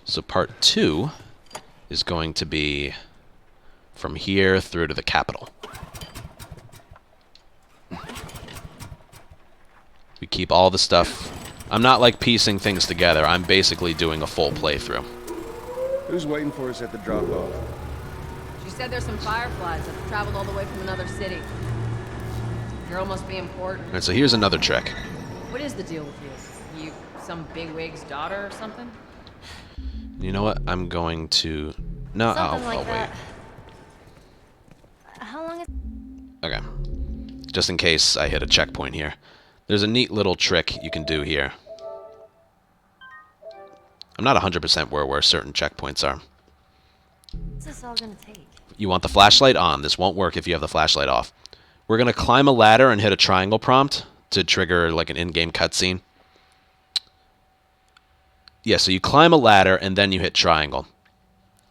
So part 2 is going to be from here through to the Capitol. We keep all the stuff. I'm not like piecing things together. I'm basically doing a full playthrough. Who's waiting for us at the drop-off? She said there's some fireflies that have traveled all the way from another city. Girl must be important. Alright, so here's another trick. What is the deal with you? You some bigwig's daughter or something? You know what? I'm going to... No, Something I'll like wait. that. How long is... Okay. Just in case I hit a checkpoint here. There's a neat little trick you can do here. I'm not 100% where certain checkpoints are. What's this all gonna take? You want the flashlight on. This won't work if you have the flashlight off. We're going to climb a ladder and hit a triangle prompt to trigger like an in-game cutscene. Yeah, so you climb a ladder and then you hit triangle.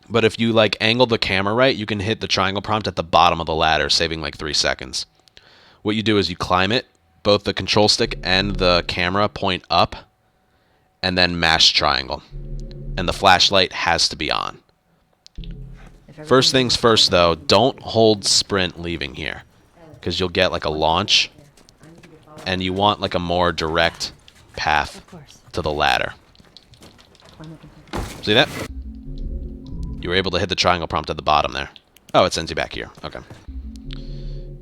But if you like angle the camera right, you can hit the triangle prompt at the bottom of the ladder, saving like 3 seconds. What you do is you climb it, both the control stick and the camera point up, and then mash triangle. And the flashlight has to be on. First things first though, don't hold sprint leaving here, because you'll get like a launch, and you want like a more direct path to the ladder. See that? You were able to hit the triangle prompt at the bottom there. Oh, it sends you back here. Okay.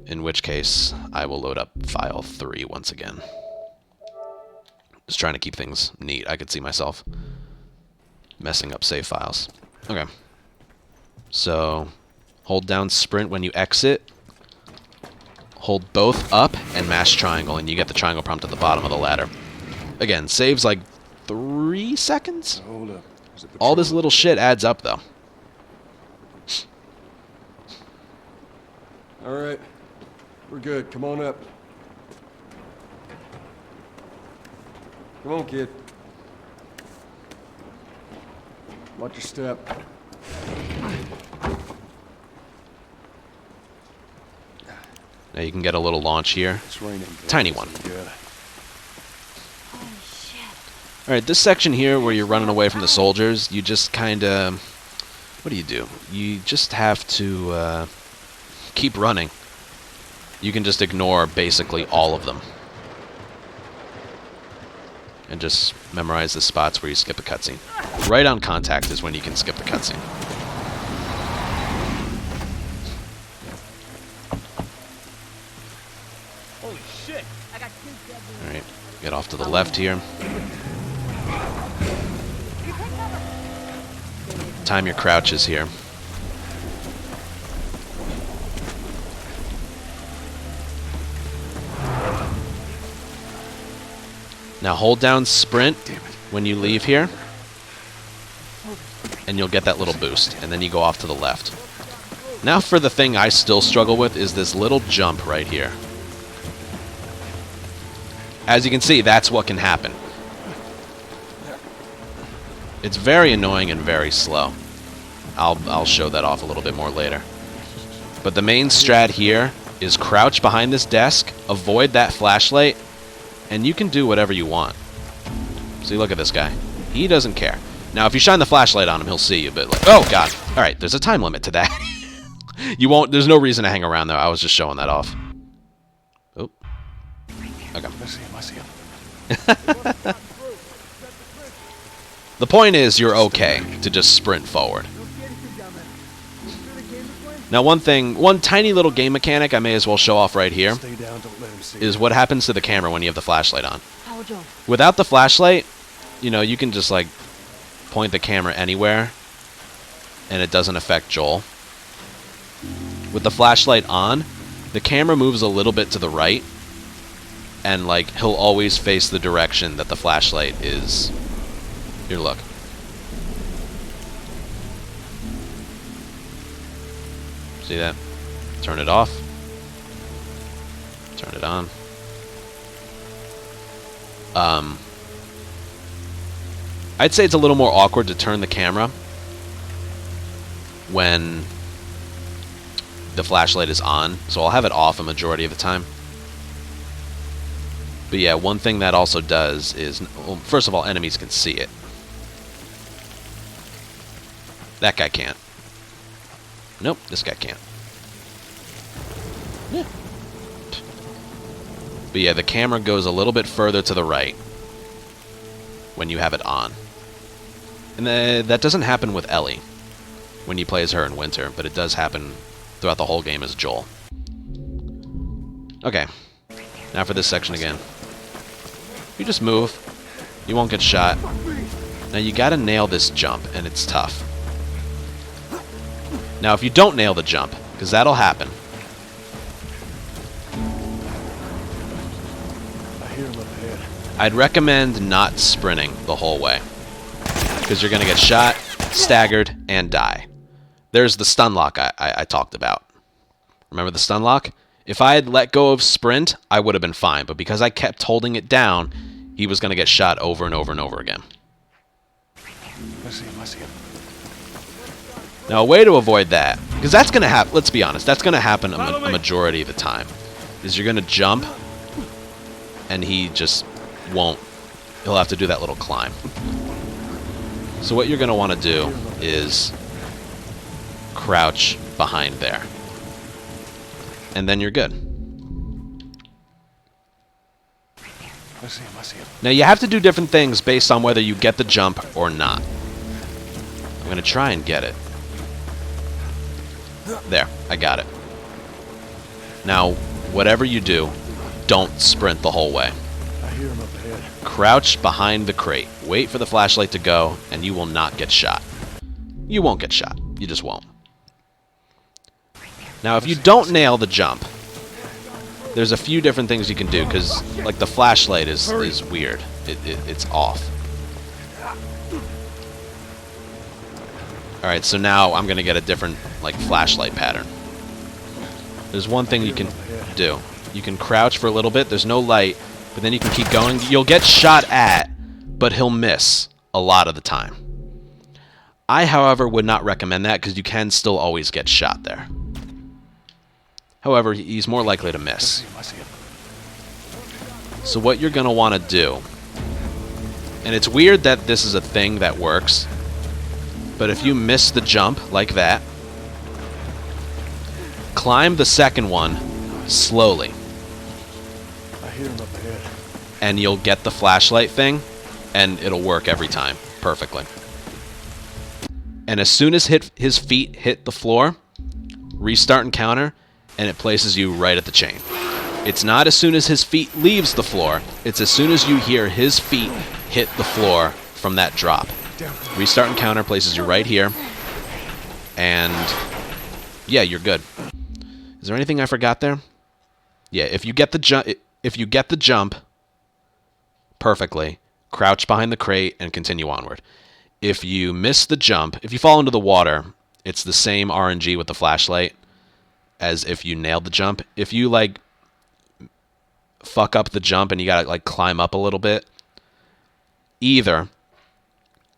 In which case, I will load up file 3 once again. Just trying to keep things neat. I could see myself messing up save files. Okay. So, hold down sprint when you exit. Hold both up and mash triangle, and you get the triangle prompt at the bottom of the ladder. Again, saves like 3 seconds? Hold up. All this little shit adds up, though. All right. We're good. Come on up. Come on, kid. Watch your step. Now you can get a little launch here. It's raining. Tiny one. Good. Holy shit. Alright, this section here where you're running away from the soldiers, you just kinda... What do? You just have to keep running. You can just ignore basically all of them. And just memorize the spots where you skip a cutscene. Right on contact is when you can skip a cutscene. Holy shit! Alright, get off to the left here. Time your crouches here. Now hold down sprint when you leave here, and you'll get that little boost, and then you go off to the left. Now for the thing I still struggle with is this little jump right here. As you can see, that's what can happen. It's very annoying and very slow. I'll show that off a little bit more later. But the main strat here is crouch behind this desk, avoid that flashlight, and you can do whatever you want. See, look at this guy. He doesn't care. Now, if you shine the flashlight on him, he'll see you, but like, oh god. Alright, there's a time limit to that. You won't, there's no reason to hang around though. I was just showing that off. Oh. Okay. I see him. The point is, you're okay to just sprint forward. Now, one tiny little game mechanic I may as well show off right here Stay down, don't let him see is you. what happens to the camera when you have the flashlight on. Power jump. Without the flashlight, you know, you can just like point the camera anywhere and it doesn't affect Joel. With the flashlight on, the camera moves a little bit to the right and like he'll always face the direction that the flashlight is. Here, look. See that? Turn it off. Turn it on. I'd say it's a little more awkward to turn the camera when the flashlight is on, so I'll have it off a majority of the time. But yeah, one thing that also does is, well, first of all, enemies can see it. That guy can't. Nope, this guy can't. Yeah. But yeah, the camera goes a little bit further to the right when you have it on. And that doesn't happen with Ellie when you play as her in Winter, but it does happen throughout the whole game as Joel. Okay, now for this section again. You just move, you won't get shot. Now you gotta nail this jump, and it's tough. Now if you don't nail the jump, because that'll happen. I hear him up ahead. I'd recommend not sprinting the whole way, because you're gonna get shot, staggered, and die. There's the stun lock I talked about. Remember the stun lock? If I had let go of sprint, I would have been fine, but because I kept holding it down, he was gonna get shot over and over and over again. I see him, I see him. Now, a way to avoid that, because that's going to happen, let's be honest, that's going to happen a majority of the time, is you're going to jump, and he just won't, he'll have to do that little climb. So what you're going to want to do is crouch behind there. And then you're good. I see him, I see him. Now, you have to do different things based on whether you get the jump or not. I'm going to try and get it. There, I got it. Now, whatever you do, don't sprint the whole way. I hear him up ahead. Crouch behind the crate. Wait for the flashlight to go, and you will not get shot. You won't get shot. You just won't. Now, if you don't nail the jump, there's a few different things you can do, because, like, the flashlight is weird. It's off. Alright, so now I'm going to get a different, like, flashlight pattern. There's one thing you can do. You can crouch for a little bit, there's no light, but then you can keep going. You'll get shot at, but he'll miss a lot of the time. I, however, would not recommend that, because you can still always get shot there. However, he's more likely to miss. I see him. So what you're going to want to do, and it's weird that this is a thing that works, but if you miss the jump like that, climb the second one slowly, I hear him up ahead. and you'll get the flashlight thing, and it'll work every time perfectly. And as soon as his feet hit the floor, restart encounter, and it places you right at the chain. It's not as soon as his feet leaves the floor, it's as soon as you hear his feet hit the floor from that drop. Restart encounter places you right here, and yeah, you're good. Is there anything I forgot there? Yeah, if you get the jump perfectly, crouch behind the crate and continue onward. If you miss the jump, if you fall into the water, it's the same RNG with the flashlight as if you nailed the jump. If you, like, fuck up the jump and you gotta, like, climb up a little bit, either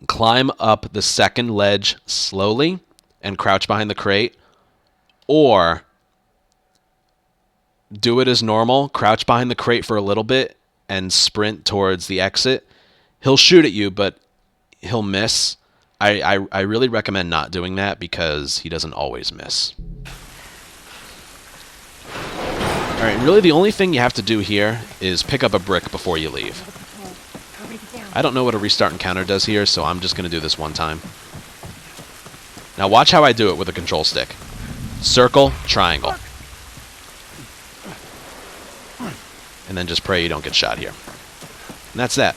climb up the second ledge slowly and crouch behind the crate, or do it as normal, crouch behind the crate for a little bit and sprint towards the exit. He'll shoot at you, but he'll miss. I really recommend not doing that because he doesn't always miss. Alright, really the only thing you have to do here is pick up a brick before you leave. I don't know what a restart encounter does here, so I'm just going to do this one time. Now watch how I do it with a control stick. Circle, triangle. And then just pray you don't get shot here. And that's that.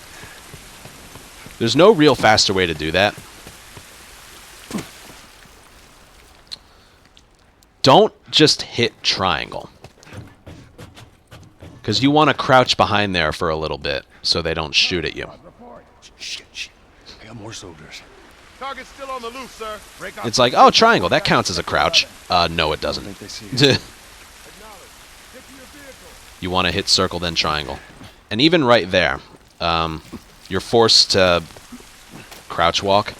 There's no real faster way to do that. Don't just hit triangle, because you want to crouch behind there for a little bit so they don't shoot at you. Shit. I got more soldiers. Target's still on the loose, sir. Break off. It's like, oh, triangle, that counts as a crouch. No, it I doesn't. think they see us. You want to hit circle, then triangle. And even right there, you're forced to crouch walk.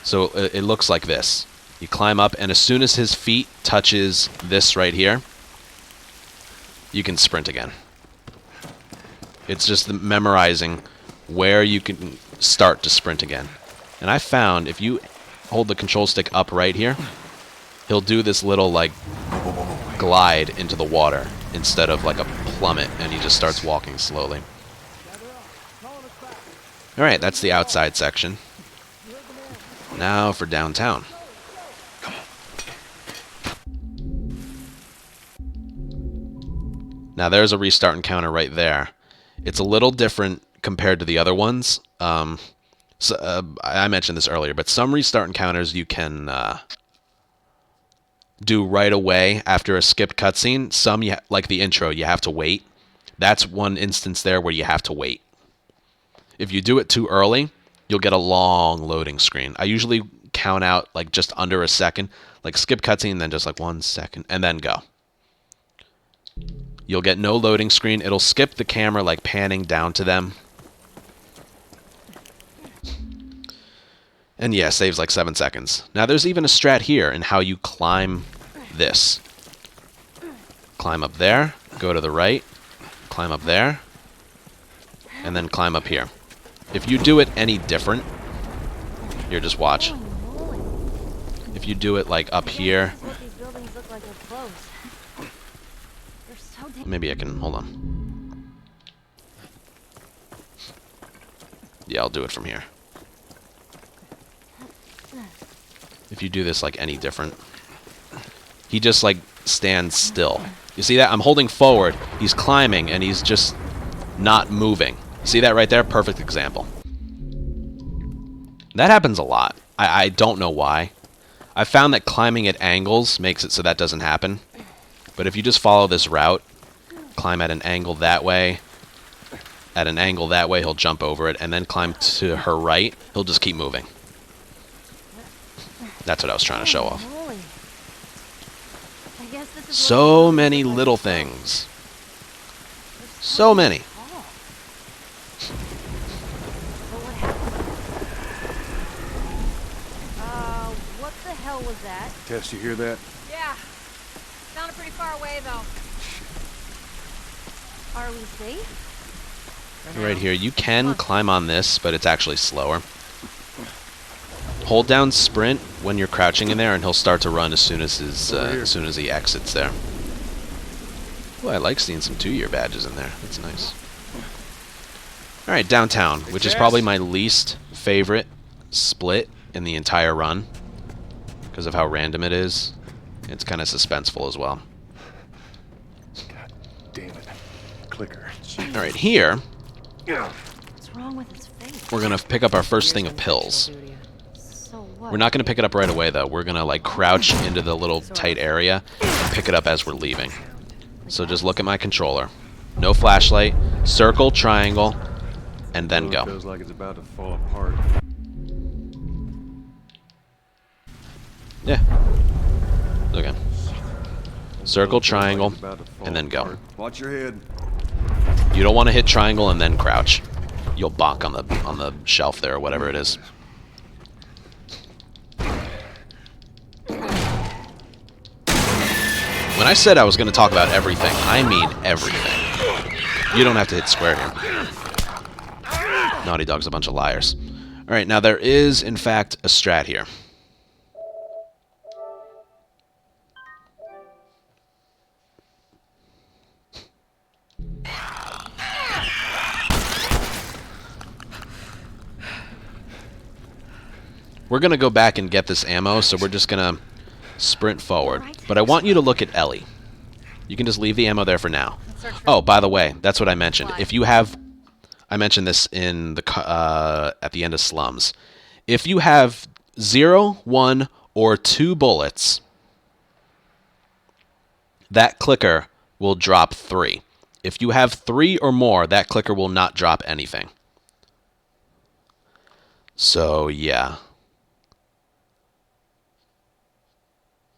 So it looks like this. You climb up, and as soon as his feet touches this right here, you can sprint again. It's just memorizing where you can start to sprint again. And I found if you hold the control stick up right here, he'll do this little like glide into the water instead of like a plummet, and he just starts walking slowly. Alright, that's the outside section. Now for downtown. Now there's a restart encounter right there. It's a little different compared to the other ones. I mentioned this earlier, but some restart encounters you can do right away after a skipped cutscene. Some, like the intro, you have to wait. That's one instance there where you have to wait. If you do it too early, you'll get a long loading screen. I usually count out like just under a second, like skip cutscene, then just like 1 second, and then go. You'll get no loading screen. It'll skip the camera like panning down to them. And yeah, saves like 7 seconds. Now there's even a strat here in how you climb this. Climb up there, go to the right, climb up there, and then climb up here. If you do it any different, here, just watch. If you do it like up here, maybe I can, hold on. Yeah, I'll do it from here. If you do this like any different, he just like stands still. You see that? I'm holding forward, he's climbing, and he's just not moving. See that right there? Perfect example. That happens a lot. I don't know why. I found that climbing at angles makes it so that doesn't happen. But if you just follow this route, climb at an angle that way, he'll jump over it, and then climb to her right, he'll just keep moving. That's what I was trying to show off. So many little things. So many. What the hell was that? Tess, you hear that? Yeah. Sounded pretty far away, though. Are we safe? Right here, you can climb on this, but it's actually slower. Hold down sprint when you're crouching in there, and he'll start to run as soon as he exits there. Ooh, I like seeing some 2-year badges in there. That's nice. All right, downtown, which is probably my least favorite split in the entire run because of how random it is. It's kind of suspenseful as well. God damn it. Clicker. All right, here What's wrong with his face? we're gonna pick up our first thing of pills. So what? We're not gonna pick it up right away though. We're gonna like crouch into the little tight area and pick it up as we're leaving. So just look at my controller. No flashlight, circle, triangle, and then go. Feels like it's about to fall apart. Yeah. Okay. Circle, triangle, and then go. Watch your head. You don't want to hit triangle and then crouch. You'll bonk on the shelf there or whatever it is. When I said I was going to talk about everything, I mean everything. You don't have to hit square here. Naughty Dog's a bunch of liars. Alright, now there is, in fact, a strat here. We're going to go back and get this ammo, so we're just going to sprint forward. But I want you to look at Ellie. You can just leave the ammo there for now. Oh, by the way, that's what I mentioned. If you have... I mentioned this in the at the end of Slums. If you have 0, 1, or 2 bullets, that clicker will drop 3. If you have 3 or more, that clicker will not drop anything. So, yeah.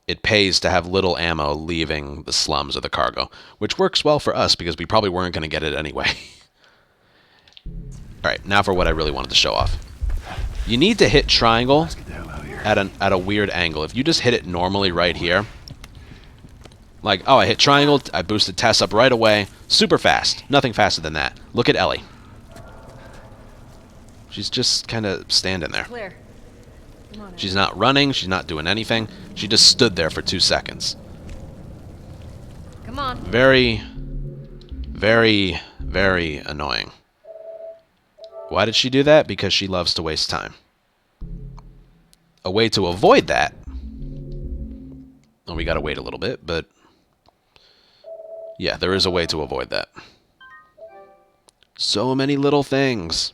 It pays to have little ammo leaving the slums or the cargo, which works well for us because we probably weren't going to get it anyway. Alright, now for what I really wanted to show off. You need to hit triangle at a weird angle. If you just hit it normally right here, like, oh, I hit triangle, I boosted Tess up right away, super fast. Nothing faster than that. Look at Ellie. She's just kind of standing there. Clear. She's not running. She's not doing anything. She just stood there for 2 seconds. Come on. Very, very, very annoying. Why did she do that? Because she loves to waste time. A way to avoid that... Oh, we gotta wait a little bit, but... Yeah, there is a way to avoid that. So many little things.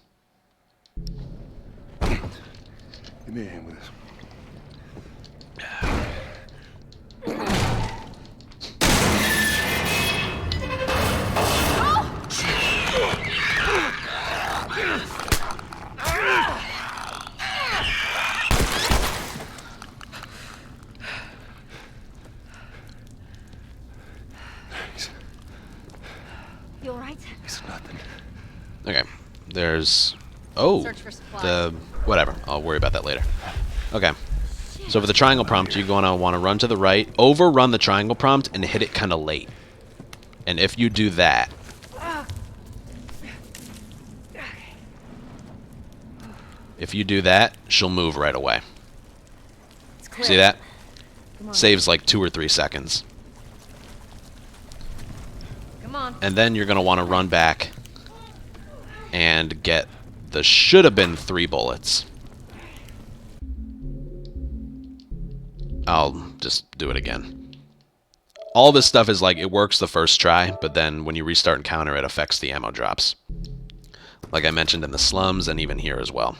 Give me a hand with this. You alright? It's nothing. Okay, there's... Oh, Search for supplies. the... Whatever, I'll worry about that later. Okay, so for the triangle prompt, you're going to want to run to the right, overrun the triangle prompt, and hit it kind of late. And if you do that... If you do that, she'll move right away. It's clear. See that? Come on. Saves like 2 or 3 seconds. Come on. And then you're going to want to run back and get the should have been 3 bullets. I'll just do it again. All this stuff is like, it works the first try, but then when you restart encounter, it affects the ammo drops. Like I mentioned in the slums and even here as well.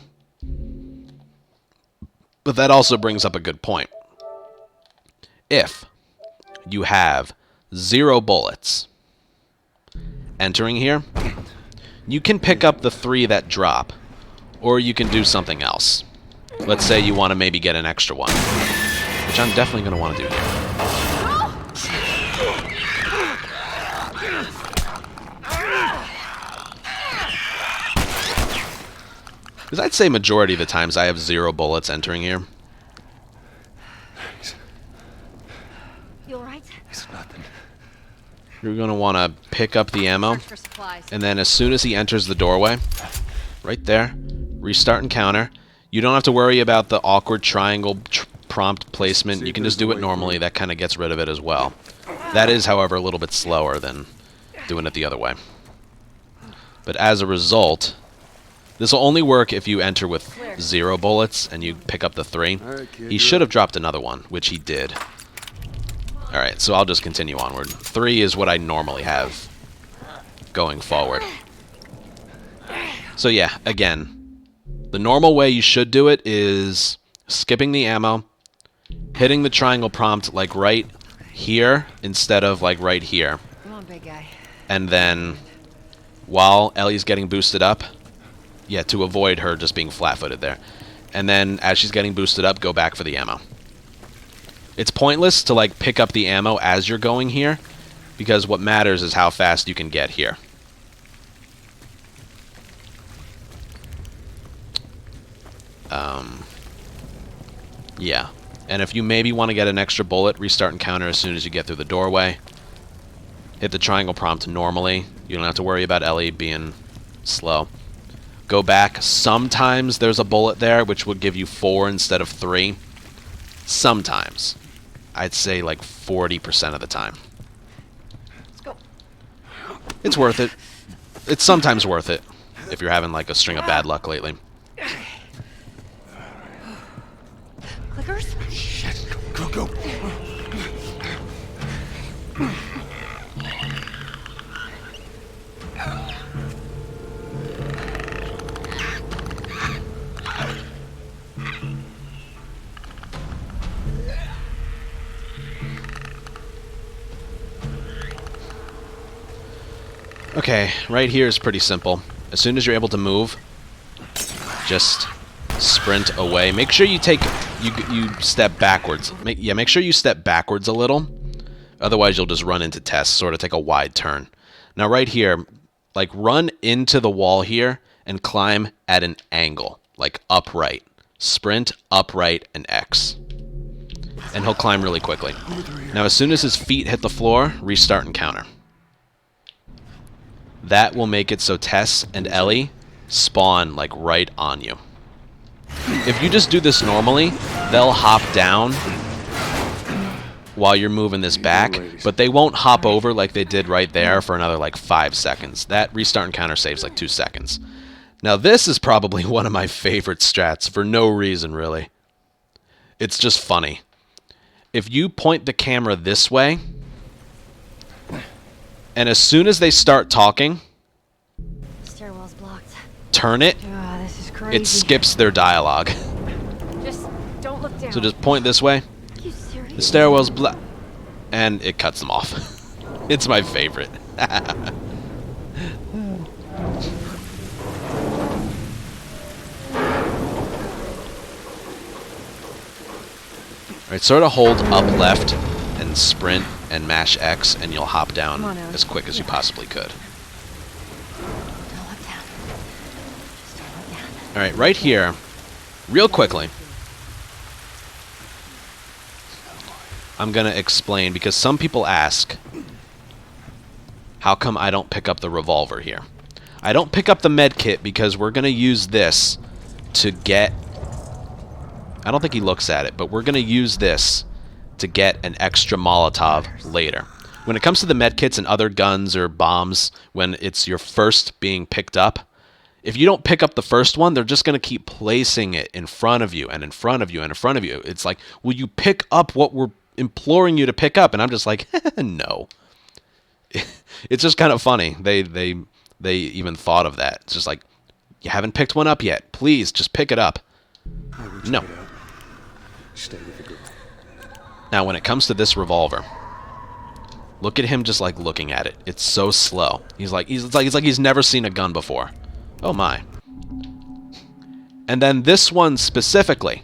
But that also brings up a good point. If you have 0 bullets entering here, you can pick up the 3 that drop, or you can do something else. Let's say you want to maybe get an extra one, which I'm definitely going to want to do here. Because I'd say majority of the times I have 0 bullets entering here. You alright? It's nothing. You're going to want to pick up the ammo, Search for supplies. and then as soon as he enters the doorway, right there, restart encounter. You don't have to worry about the awkward triangle prompt placement. You can just do it normally. That kind of gets rid of it as well. That is, however, a little bit slower than doing it the other way. But as a result, this will only work if you enter with 0 bullets and you pick up the 3. Alright, kid, He you're should have up. dropped another one, which he did. Alright, so I'll just continue onward. 3 is what I normally have going forward. So yeah, again, the normal way you should do it is skipping the ammo, hitting the triangle prompt like right here instead of like right here. Come on, big guy. And then while Ellie's getting boosted up, yeah, to avoid her just being flat-footed there. And then as she's getting boosted up, go back for the ammo. It's pointless to like pick up the ammo as you're going here, because what matters is how fast you can get here. Yeah. And if you maybe want to get an extra bullet, restart encounter as soon as you get through the doorway. Hit the triangle prompt normally. You don't have to worry about Ellie being slow. Go back. Sometimes there's a bullet there, which would give you 4 instead of 3. Sometimes. I'd say like 40% of the time. Let's go. It's worth it. It's sometimes worth it if you're having like a string of bad luck lately. Clickers? Shit. Go. Okay, right here is pretty simple. As soon as you're able to move, just sprint away. Make sure you take you step backwards. Make sure you step backwards a little. Otherwise, you'll just run into Tess. Sort of take a wide turn. Now, right here, like run into the wall here and climb at an angle, like upright. Sprint, upright, and X. And he'll climb really quickly. Now, as soon as his feet hit the floor, restart encounter. That will make it so Tess and Ellie spawn like right on you. If you just do this normally, they'll hop down while you're moving this back, but they won't hop over like they did right there for another like 5 seconds. That restart and counter saves like 2 seconds. Now this is probably one of my favorite strats for no reason really. It's just funny. If you point the camera this way, and as soon as they start talking, Stairwell's blocked. turn it, This is crazy. it skips their dialogue. Just don't look down. So just point this way. Are you serious? The stairwell's black, and it cuts them off. It's my favorite. Alright, sort of hold up left and sprint and mash X, and you'll hop down Come on, Ellie. as quick as you possibly could. Don't look down. Just don't look down. Alright, right here, real quickly, I'm going to explain, because some people ask, how come I don't pick up the revolver here? I don't pick up the med kit because we're going to use this to get... I don't think he looks at it, but we're going to use this to get an extra Molotov later. When it comes to the med kits and other guns or bombs, when it's your first being picked up, if you don't pick up the first one, they're just going to keep placing it in front of you and in front of you and in front of you. It's like, will you pick up what we're imploring you to pick up? And I'm just like, no. It's just kind of funny. They even thought of that. It's just like, you haven't picked one up yet. Please, just pick it up. No. Stay with the girl. Now, when it comes to this revolver, look at him just like looking at it. It's so slow. It's like he's never seen a gun before. Oh my. And then this one specifically,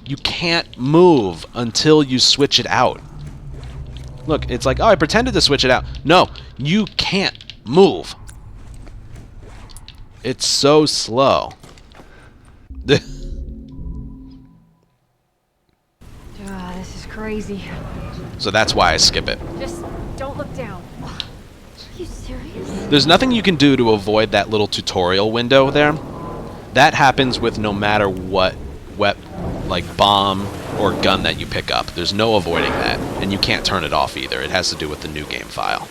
you can't move until you switch it out. Look, it's like, oh, I pretended to switch it out. No, you can't move. It's so slow. This is crazy. So that's why I skip it. Just don't look down. Are you serious? There's nothing you can do to avoid that little tutorial window there. That happens with no matter what like bomb or gun that you pick up. There's no avoiding that, and you can't turn it off either. It has to do with the new game file.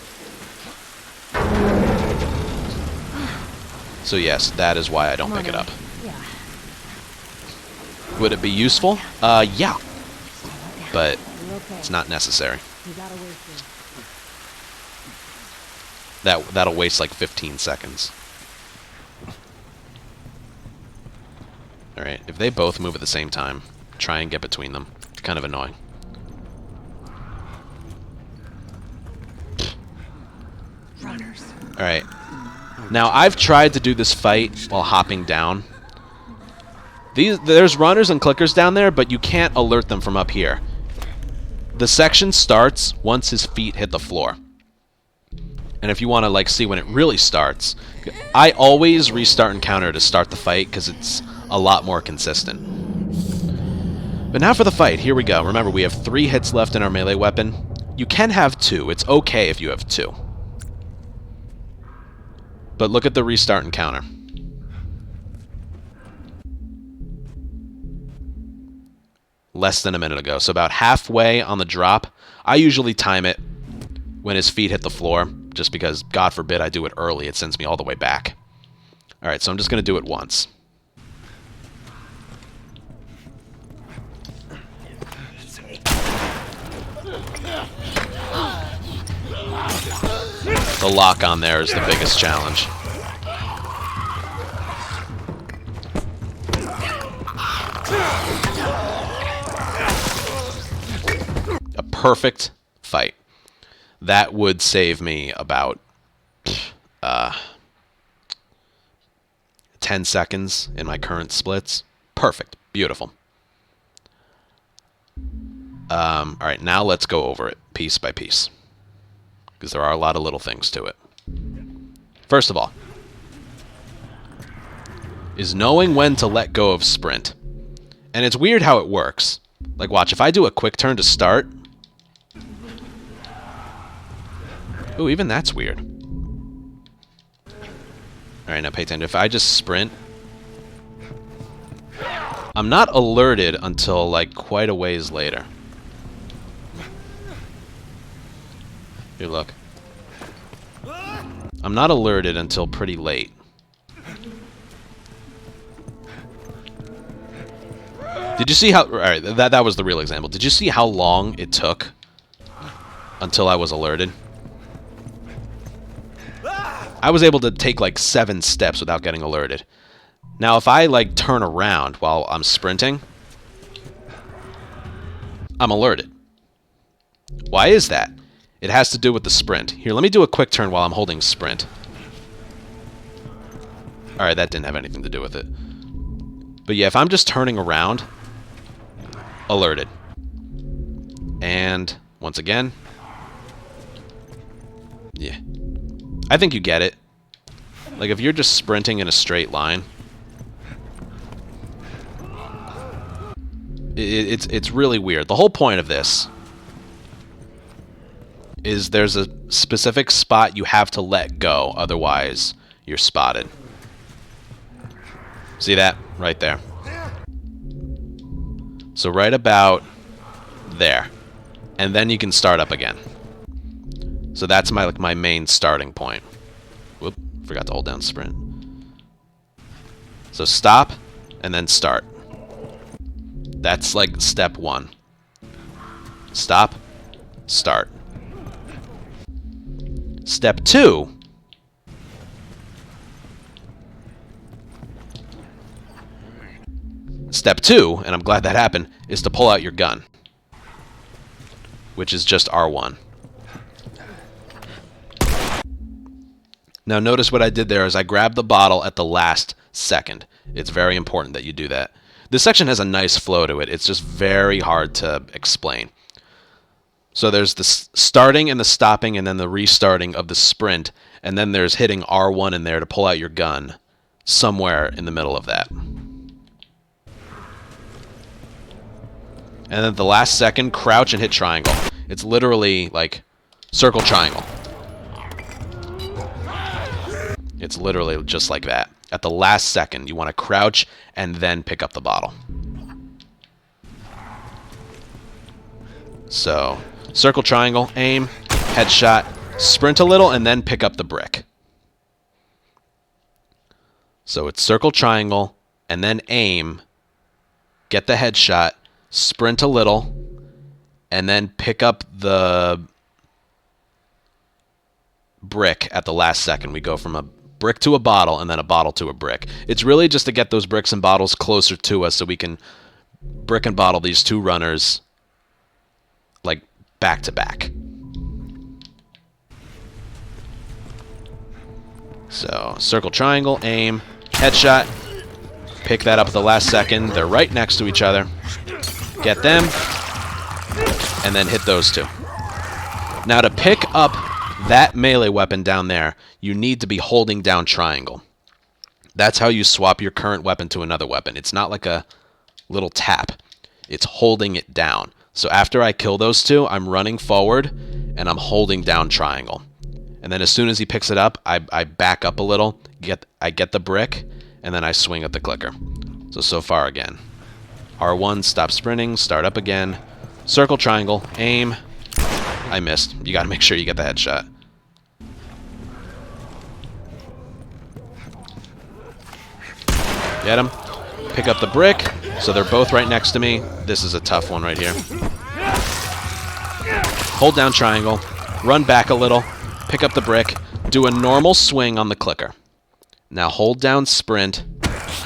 So yes, that is why I don't pick it up. Yeah. Would it be useful? Yeah. But it's not necessary. That'll waste like 15 seconds. Alright, if they both move at the same time, try and get between them. It's kind of annoying. Runners. Alright. Now, I've tried to do this fight while hopping down. There's runners and clickers down there, but you can't alert them from up here. The section starts once his feet hit the floor. And if you want to like see when it really starts, I always restart and counter to start the fight because it's a lot more consistent. But now for the fight. Here we go. Remember, we have 3 hits left in our melee weapon. You can have 2. It's okay if you have 2. But look at the restart and counter. Less than a minute ago. So about halfway on the drop. I usually time it when his feet hit the floor, just because, God forbid, I do it early. It sends me all the way back. Alright, so I'm just going to do it once. The lock on there is the biggest challenge. A perfect fight. That would save me about 10 seconds in my current splits. Perfect. Beautiful. Alright, now let's go over it piece by piece, because there are a lot of little things to it. First of all, is knowing when to let go of sprint. And it's weird how it works. Like, watch, if I do a quick turn to start... Ooh, even that's weird. Alright, now pay attention. If I just sprint... I'm not alerted until, like, quite a ways later. Here, look. I'm not alerted until pretty late. Did you see how... Alright, that was the real example. Did you see how long it took until I was alerted? I was able to take, like, 7 steps without getting alerted. Now, if I, like, turn around while I'm sprinting, I'm alerted. Why is that? It has to do with the sprint. Here, let me do a quick turn while I'm holding sprint. Alright, that didn't have anything to do with it. But yeah, if I'm just turning around, alerted. And, once again, yeah. I think you get it. Like, if you're just sprinting in a straight line, it's really weird. The whole point of this is there's a specific spot you have to let go, otherwise you're spotted. See that? Right there. So right about there. And then you can start up again. So that's my main starting point. Whoop, forgot to hold down sprint. So stop, and then start. That's like step 1. Stop, start. Step 2. Step 2, and I'm glad that happened, is to pull out your gun, which is just R1. Now notice what I did there is I grabbed the bottle at the last second. It's very important that you do that. This section has a nice flow to it. It's just very hard to explain. So there's the starting and the stopping and then the restarting of the sprint, and then there's hitting R1 in there to pull out your gun somewhere in the middle of that. And then at the last second, crouch and hit triangle. It's literally like circle triangle. It's literally just like that. At the last second, you want to crouch and then pick up the bottle. So, circle triangle, aim, headshot, sprint a little, and then pick up the brick. So it's circle triangle, and then aim, get the headshot, sprint a little, and then pick up the brick at the last second. We go from a brick to a bottle, and then a bottle to a brick. It's really just to get those bricks and bottles closer to us so we can brick and bottle these two runners like back to back. So, circle triangle, aim, headshot, pick that up at the last second. They're right next to each other. Get them, and then hit those two. Now to pick up that melee weapon down there, you need to be holding down triangle. That's how you swap your current weapon to another weapon. It's not like a little tap. It's holding it down. So after I kill those two, I'm running forward, and I'm holding down triangle. And then as soon as he picks it up, I back up a little, I get the brick, and then I swing at the clicker. So far again. R1, stop sprinting, start up again. Circle triangle, aim. I missed. You gotta make sure you get the headshot. Get him. Pick up the brick. So they're both right next to me. This is a tough one right here. Hold down triangle. Run back a little. Pick up the brick. Do a normal swing on the clicker. Now hold down sprint.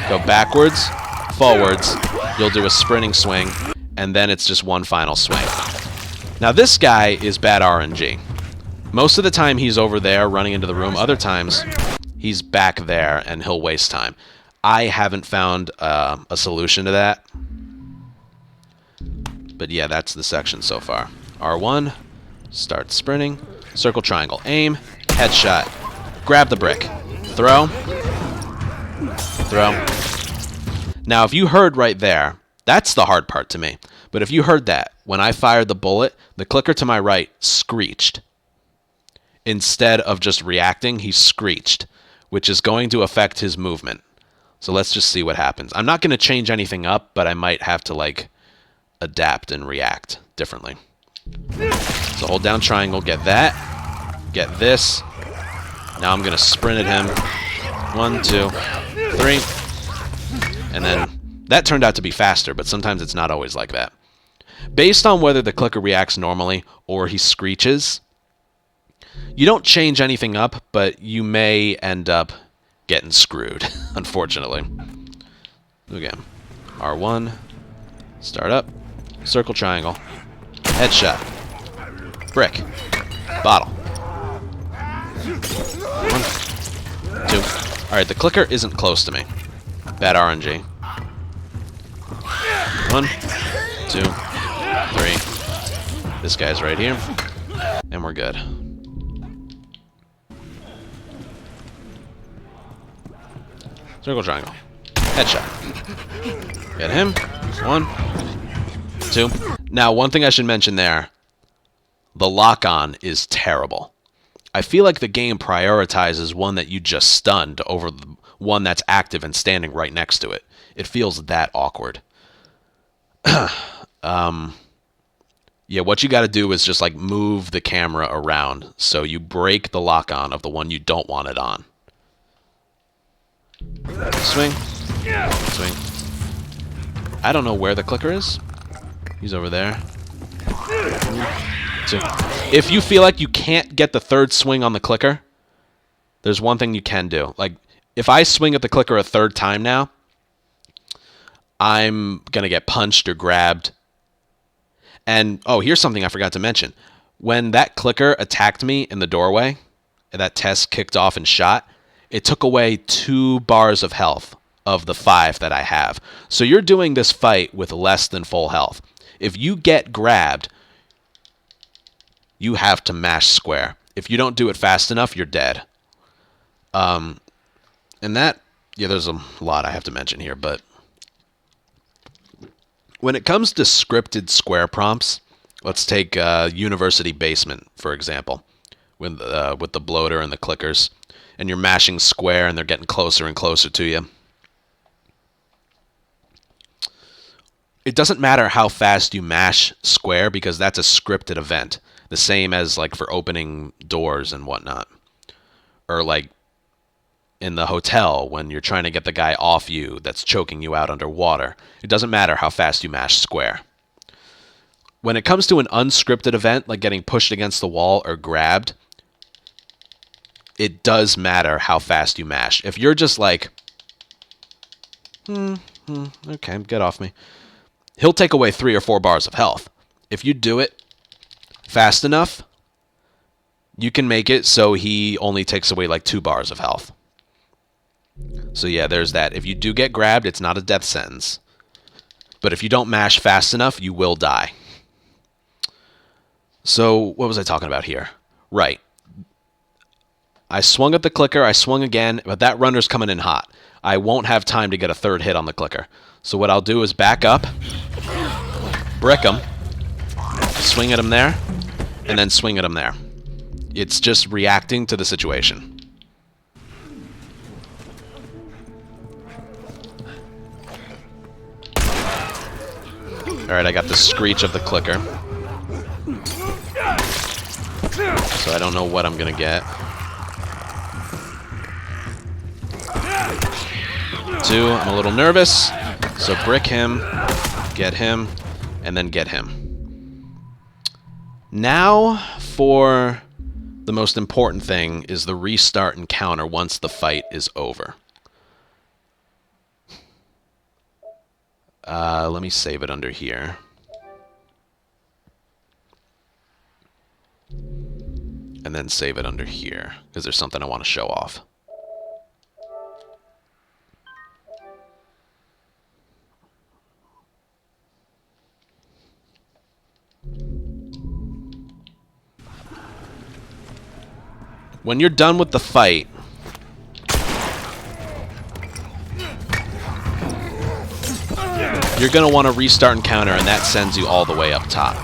Go backwards, forwards. You'll do a sprinting swing. And then it's just one final swing. Now this guy is bad RNG. Most of the time he's over there running into the room. Other times he's back there and he'll waste time. I haven't found a solution to that. But yeah, that's the section so far. R1, start sprinting, circle triangle, aim, headshot, grab the brick, throw, throw. Now if you heard right there, that's the hard part to me. But if you heard that, when I fired the bullet, the clicker to my right screeched. Instead of just reacting, he screeched, which is going to affect his movement. So let's just see what happens. I'm not going to change anything up, but I might have to, like, adapt and react differently. So hold down triangle, get that, get this. Now I'm going to sprint at him. 1, 2, 3. And then that turned out to be faster, but sometimes it's not always like that. Based on whether the clicker reacts normally or he screeches, you don't change anything up, but you may end up getting screwed, unfortunately. Again, R1, start up, circle triangle, headshot, brick, bottle. 1, 2. Alright, the clicker isn't close to me. Bad RNG. 1, 2, 3. This guy's right here. And we're good. Circle triangle. Headshot. Get him. 1, 2. Now, one thing I should mention there. The lock-on is terrible. I feel like the game prioritizes one that you just stunned over the one that's active and standing right next to it. It feels that awkward. Yeah, what you got to do is just like move the camera around so you break the lock-on of the one you don't want it on. Swing. Swing. I don't know where the clicker is. He's over there. 2. If you feel like you can't get the third swing on the clicker, there's one thing you can do. Like, if I swing at the clicker a third time now, I'm going to get punched or grabbed. And, oh, here's something I forgot to mention. When that clicker attacked me in the doorway, and that test kicked off and shot, it took away 2 bars of health of the 5 that I have. So you're doing this fight with less than full health. If you get grabbed, you have to mash square. If you don't do it fast enough, you're dead. And that, yeah, there's a lot I have to mention here, but when it comes to scripted square prompts, let's take University Basement, for example, with the bloater and the clickers, and you're mashing square and they're getting closer and closer to you. It doesn't matter how fast you mash square because that's a scripted event. The same as like for opening doors and whatnot. Or like in the hotel when you're trying to get the guy off you that's choking you out underwater. It doesn't matter how fast you mash square. When it comes to an unscripted event like getting pushed against the wall or grabbed, it does matter how fast you mash. If you're just like, okay, get off me. He'll take away 3 or 4 bars of health. If you do it fast enough, you can make it so he only takes away like 2 bars of health. So yeah, there's that. If you do get grabbed, it's not a death sentence. But if you don't mash fast enough, you will die. So what was I talking about here? Right. I swung at the clicker, I swung again, but that runner's coming in hot. I won't have time to get a third hit on the clicker. So what I'll do is back up, brick him, swing at him there, and then swing at him there. It's just reacting to the situation. Alright, I got the screech of the clicker. So I don't know what I'm gonna get. 2, I'm a little nervous. So brick him, get him, and then get him. Now for the most important thing is the restart encounter once the fight is over. Let me save it under here. And then save it under here, because there's something I want to show off. When you're done with the fight, you're going to want to restart encounter, and that sends you all the way up top.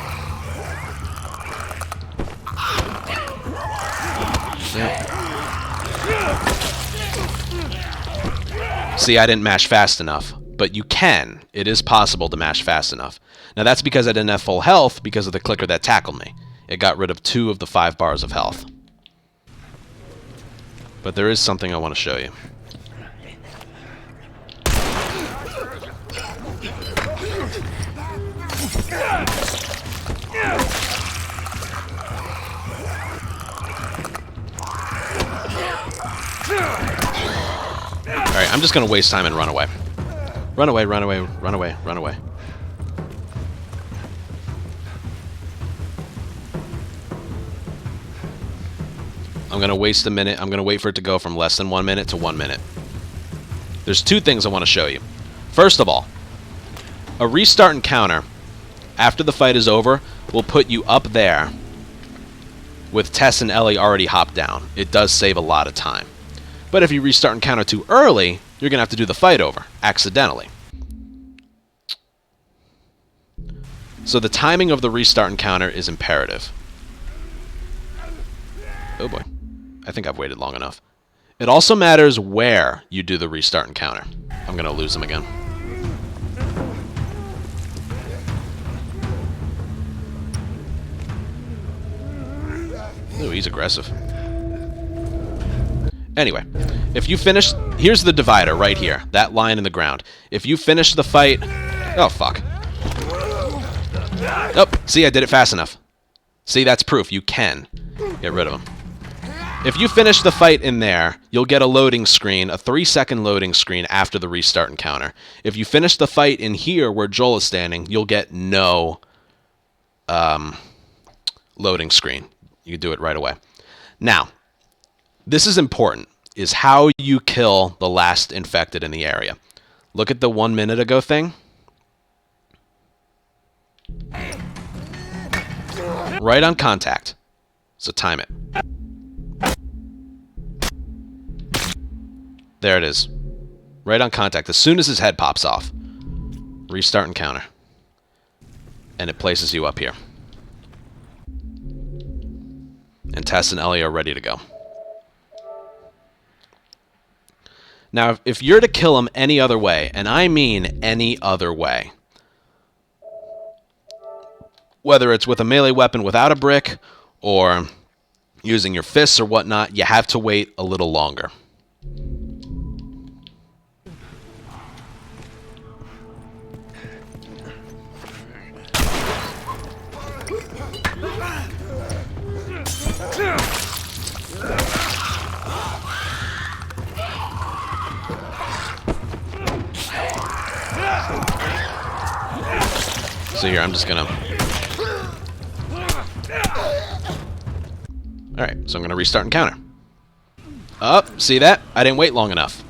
See, I didn't mash fast enough. But you can. It is possible to mash fast enough. Now that's because I didn't have full health because of the clicker that tackled me. It got rid of 2 of the 5 bars of health. But there is something I want to show you. Alright, I'm just going to waste time and run away. Run away, run away, run away, run away. I'm going to waste a minute. I'm going to wait for it to go from less than 1 minute to 1 minute. There's 2 things I want to show you. First of all, a restart encounter after the fight is over will put you up there with Tess and Ellie already hopped down. It does save a lot of time. But if you restart encounter too early, you're going to have to do the fight over, accidentally. So the timing of the restart encounter is imperative. Oh boy. I think I've waited long enough. It also matters where you do the restart encounter. I'm going to lose him again. Ooh, he's aggressive. Anyway, if you finish... Here's the divider right here. That line in the ground. If you finish the fight... Oh, fuck. Oh, see, I did it fast enough. See, that's proof. You can get rid of him. If you finish the fight in there, you'll get a loading screen, a 3-second loading screen after the restart encounter. If you finish the fight in here where Joel is standing, you'll get no loading screen. You can do it right away. Now, this is important, is how you kill the last infected in the area. Look at the 1 minute ago thing. Right on contact. So time it. There it is. Right on contact. As soon as his head pops off. Restart encounter. And it places you up here. And Tess and Ellie are ready to go. Now, if you're to kill him any other way, and I mean any other way, whether it's with a melee weapon without a brick, or using your fists or whatnot, you have to wait a little longer. So here, I'm just gonna... Alright, so I'm gonna restart encounter. Oh, see that? I didn't wait long enough.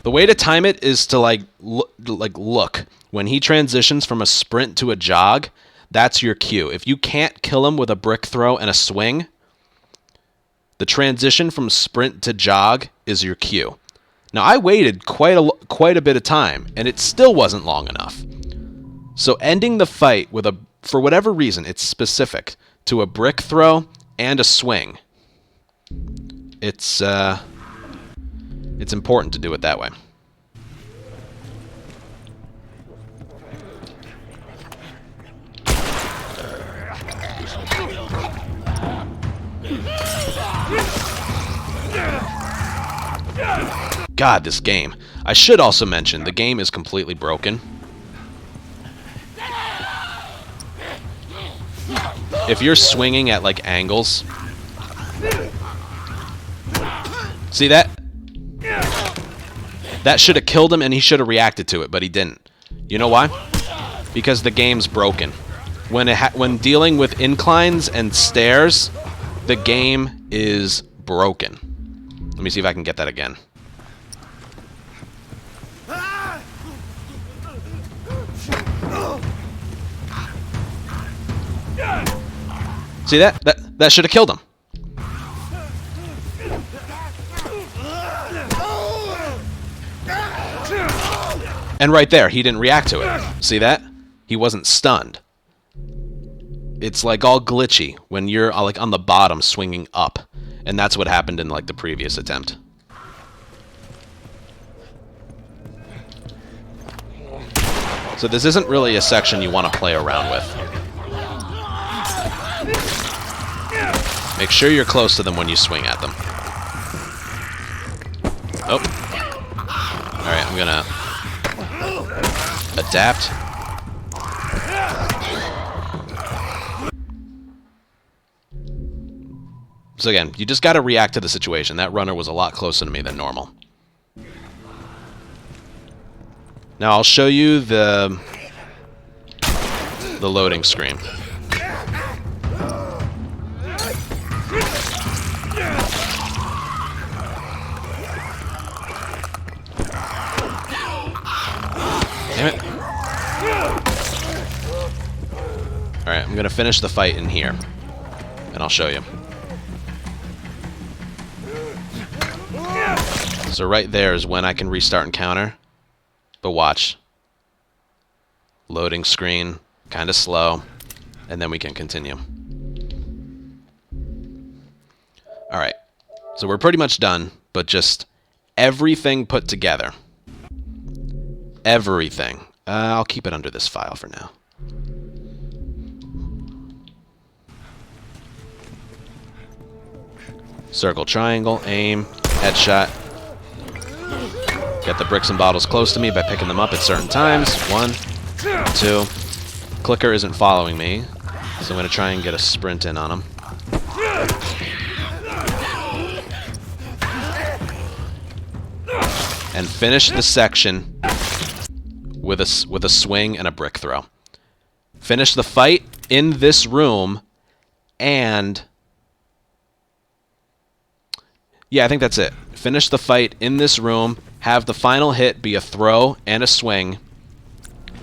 The way to time it is to look. When he transitions from a sprint to a jog, that's your cue. If you can't kill him with a brick throw and a swing, the transition from sprint to jog is your cue. Now, I waited quite a bit of time, and it still wasn't long enough. So ending the fight with for whatever reason, it's specific to a brick throw and a swing. It's important to do it that way. God, this game. I should also mention, the game is completely broken. If you're swinging at, like, angles... See that? That should have killed him, and he should have reacted to it, but he didn't. You know why? Because the game's broken. When dealing with inclines and stairs, the game is broken. Let me see if I can get that again. See that? That should have killed him. And right there, he didn't react to it. See that? He wasn't stunned. It's like all glitchy when you're like on the bottom swinging up. And that's what happened in like the previous attempt. So this isn't really a section you want to play around with. Make sure you're close to them when you swing at them. Oh. Alright, I'm gonna adapt. So again, you just gotta react to the situation. That runner was a lot closer to me than normal. Now I'll show you the loading screen. Damn it. Alright, I'm gonna finish the fight in here. And I'll show you. So right there is when I can restart encounter. But watch. Loading screen, kind of slow. And then we can continue. Alright. So we're pretty much done, but just everything put together. Everything. I'll keep it under this file for now. Circle, triangle, aim, headshot. Get the bricks and bottles close to me by picking them up at certain times. 1, 2. Clicker isn't following me, so I'm going to try and get a sprint in on him. And finish the section with a swing and a brick throw. Finish the fight in this room, and yeah, I think that's it. Finish the fight in this room, have the final hit be a throw and a swing,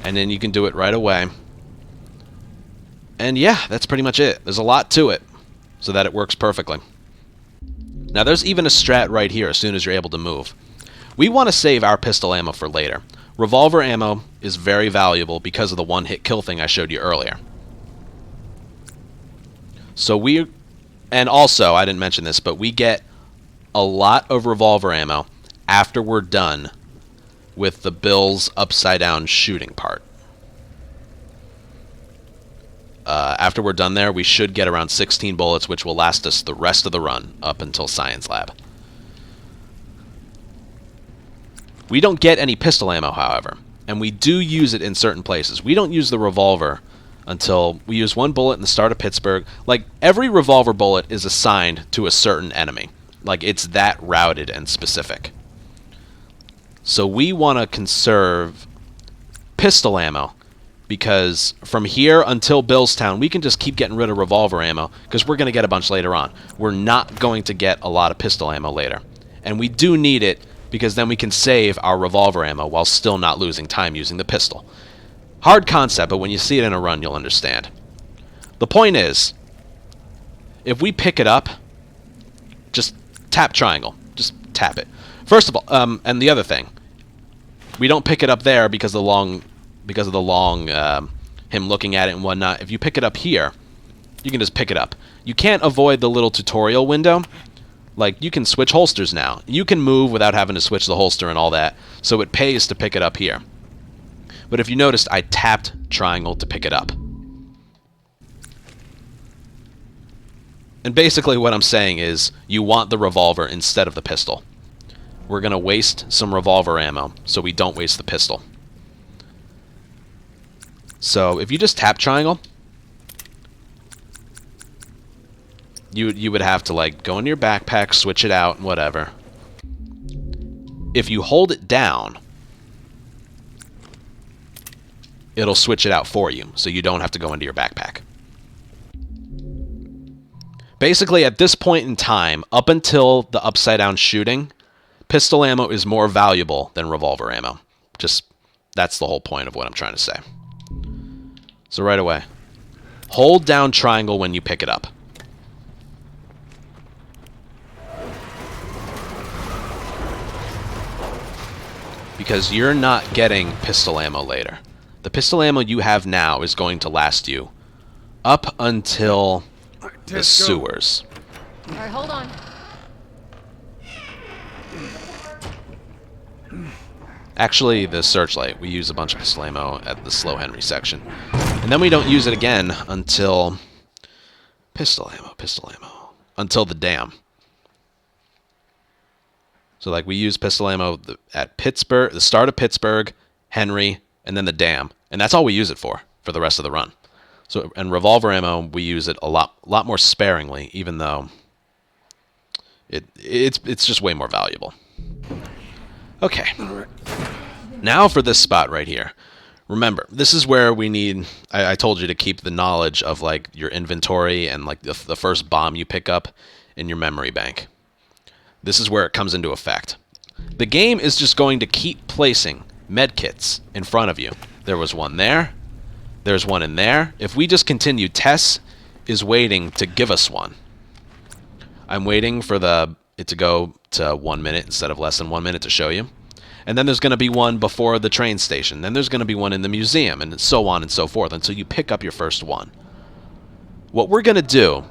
and then you can do it right away. And yeah, that's pretty much it. There's a lot to it, so that it works perfectly. Now there's even a strat right here as soon as you're able to move. We want to save our pistol ammo for later. Revolver ammo is very valuable because of the one-hit kill thing I showed you earlier. So and also, I didn't mention this, but we get a lot of revolver ammo after we're done with the Bill's upside-down shooting part. After we're done there, we should get around 16 bullets, which will last us the rest of the run up until Science Lab. We don't get any pistol ammo, however, and we do use it in certain places. We don't use the revolver until we use one bullet in the start of Pittsburgh. Like, every revolver bullet is assigned to a certain enemy. Like, it's that routed and specific. So we want to conserve pistol ammo, because from here until Billstown, we can just keep getting rid of revolver ammo, because we're going to get a bunch later on. We're not going to get a lot of pistol ammo later. And we do need it, because then we can save our revolver ammo while still not losing time using the pistol. Hard concept, but when you see it in a run, you'll understand. The point is, if we pick it up, just tap triangle. Just tap it. First of all, and the other thing, we don't pick it up there because of the long him looking at it and whatnot. If you pick it up here, you can just pick it up. You can't avoid the little tutorial window. Like, you can switch holsters now. You can move without having to switch the holster and all that, so it pays to pick it up here. But if you noticed, I tapped triangle to pick it up. And basically what I'm saying is, you want the revolver instead of the pistol. We're going to waste some revolver ammo, so we don't waste the pistol. So, if you just tap triangle, you would have to, like, go into your backpack, switch it out, and whatever. If you hold it down, it'll switch it out for you, so you don't have to go into your backpack. Basically, at this point in time, up until the upside-down shooting, pistol ammo is more valuable than revolver ammo. Just, that's the whole point of what I'm trying to say. So right away, hold down triangle when you pick it up. Because you're not getting pistol ammo later. The pistol ammo you have now is going to last you up until the sewers. Alright, hold on. Actually, the searchlight. We use a bunch of pistol ammo at the slow Henry section. And then we don't use it again until... Pistol ammo. Until the dam. So, like, we use pistol ammo at Pittsburgh, the start of Pittsburgh, Henry, and then the dam. And that's all we use it for the rest of the run. So, and revolver ammo, we use it a lot more sparingly, even though it's just way more valuable. Okay. Now for this spot right here. Remember, this is where we need... I told you to keep the knowledge of, like, your inventory and, like, the first bomb you pick up in your memory bank. This is where it comes into effect. The game is just going to keep placing medkits in front of you. There was one there. There's one in there. If we just continue, Tess is waiting to give us one. I'm waiting for it to go to 1 minute instead of less than 1 minute to show you. And then there's going to be one before the train station. Then there's going to be one in the museum, and so on and so forth, until you pick up your first one. What we're going to do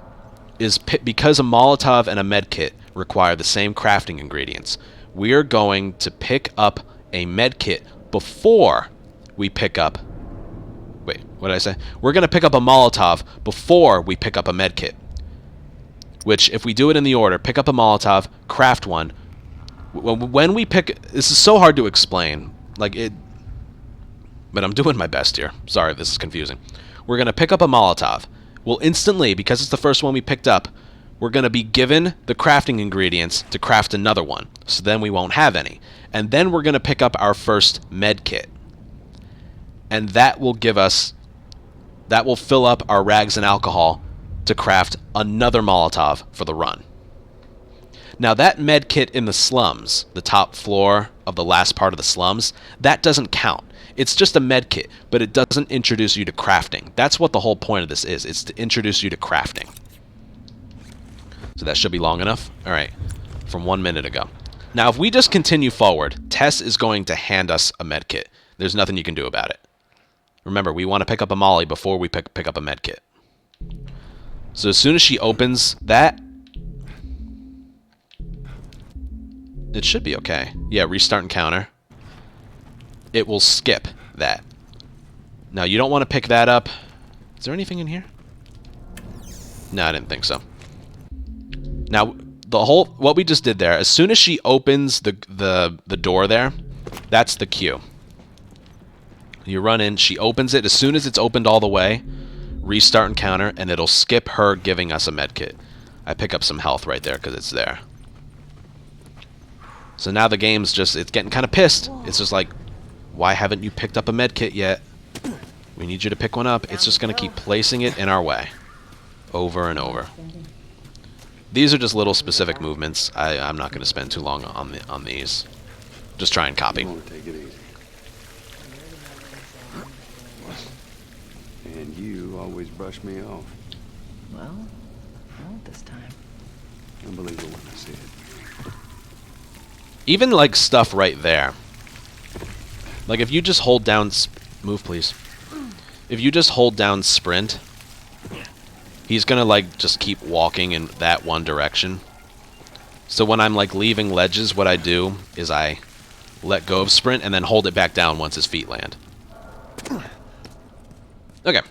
is, because a Molotov and a medkit require the same crafting ingredients, we are going to pick up a medkit before we pick up... Wait, what did I say? We're going to pick up a Molotov before we pick up a medkit. Which, if we do it in the order, pick up a Molotov, craft one... When we pick... This is so hard to explain. Like, it... But I'm doing my best here. Sorry if this is confusing. We're going to pick up a Molotov. We'll instantly, because it's the first one we picked up, we're going to be given the crafting ingredients to craft another one. So then we won't have any. And then we're going to pick up our first med kit. And that will give us... That will fill up our rags and alcohol to craft another Molotov for the run. Now that med kit in the slums, the top floor of the last part of the slums, that doesn't count. It's just a med kit, but it doesn't introduce you to crafting. That's what the whole point of this is. It's to introduce you to crafting. So that should be long enough. All right, from 1 minute ago. Now if we just continue forward, Tess is going to hand us a med kit. There's nothing you can do about it. Remember, we want to pick up a molly before we pick up a med kit. So as soon as she opens that, it should be okay. Yeah, restart encounter. It will skip that. Now, you don't want to pick that up. Is there anything in here? No, I didn't think so. Now, what we just did there, as soon as she opens the door there, that's the cue. You run in, she opens it. As soon as it's opened all the way, restart encounter, and it'll skip her giving us a medkit. I pick up some health right there because it's there. So now the game's just, it's getting kind of pissed. It's just like, why haven't you picked up a medkit yet? We need you to pick one up. It's just going to keep placing it in our way. Over and over. These are just little specific movements. I'm not going to spend too long on these. Just try and copy. Take it easy. And you always brush me off. Well, I won't this time. Unbelievable when I see it. Even like stuff right there. Like if you just hold down... Move, please. If you just hold down sprint, he's going to like just keep walking in that one direction. So when I'm like leaving ledges, what I do is I let go of sprint and then hold it back down once his feet land. Okay.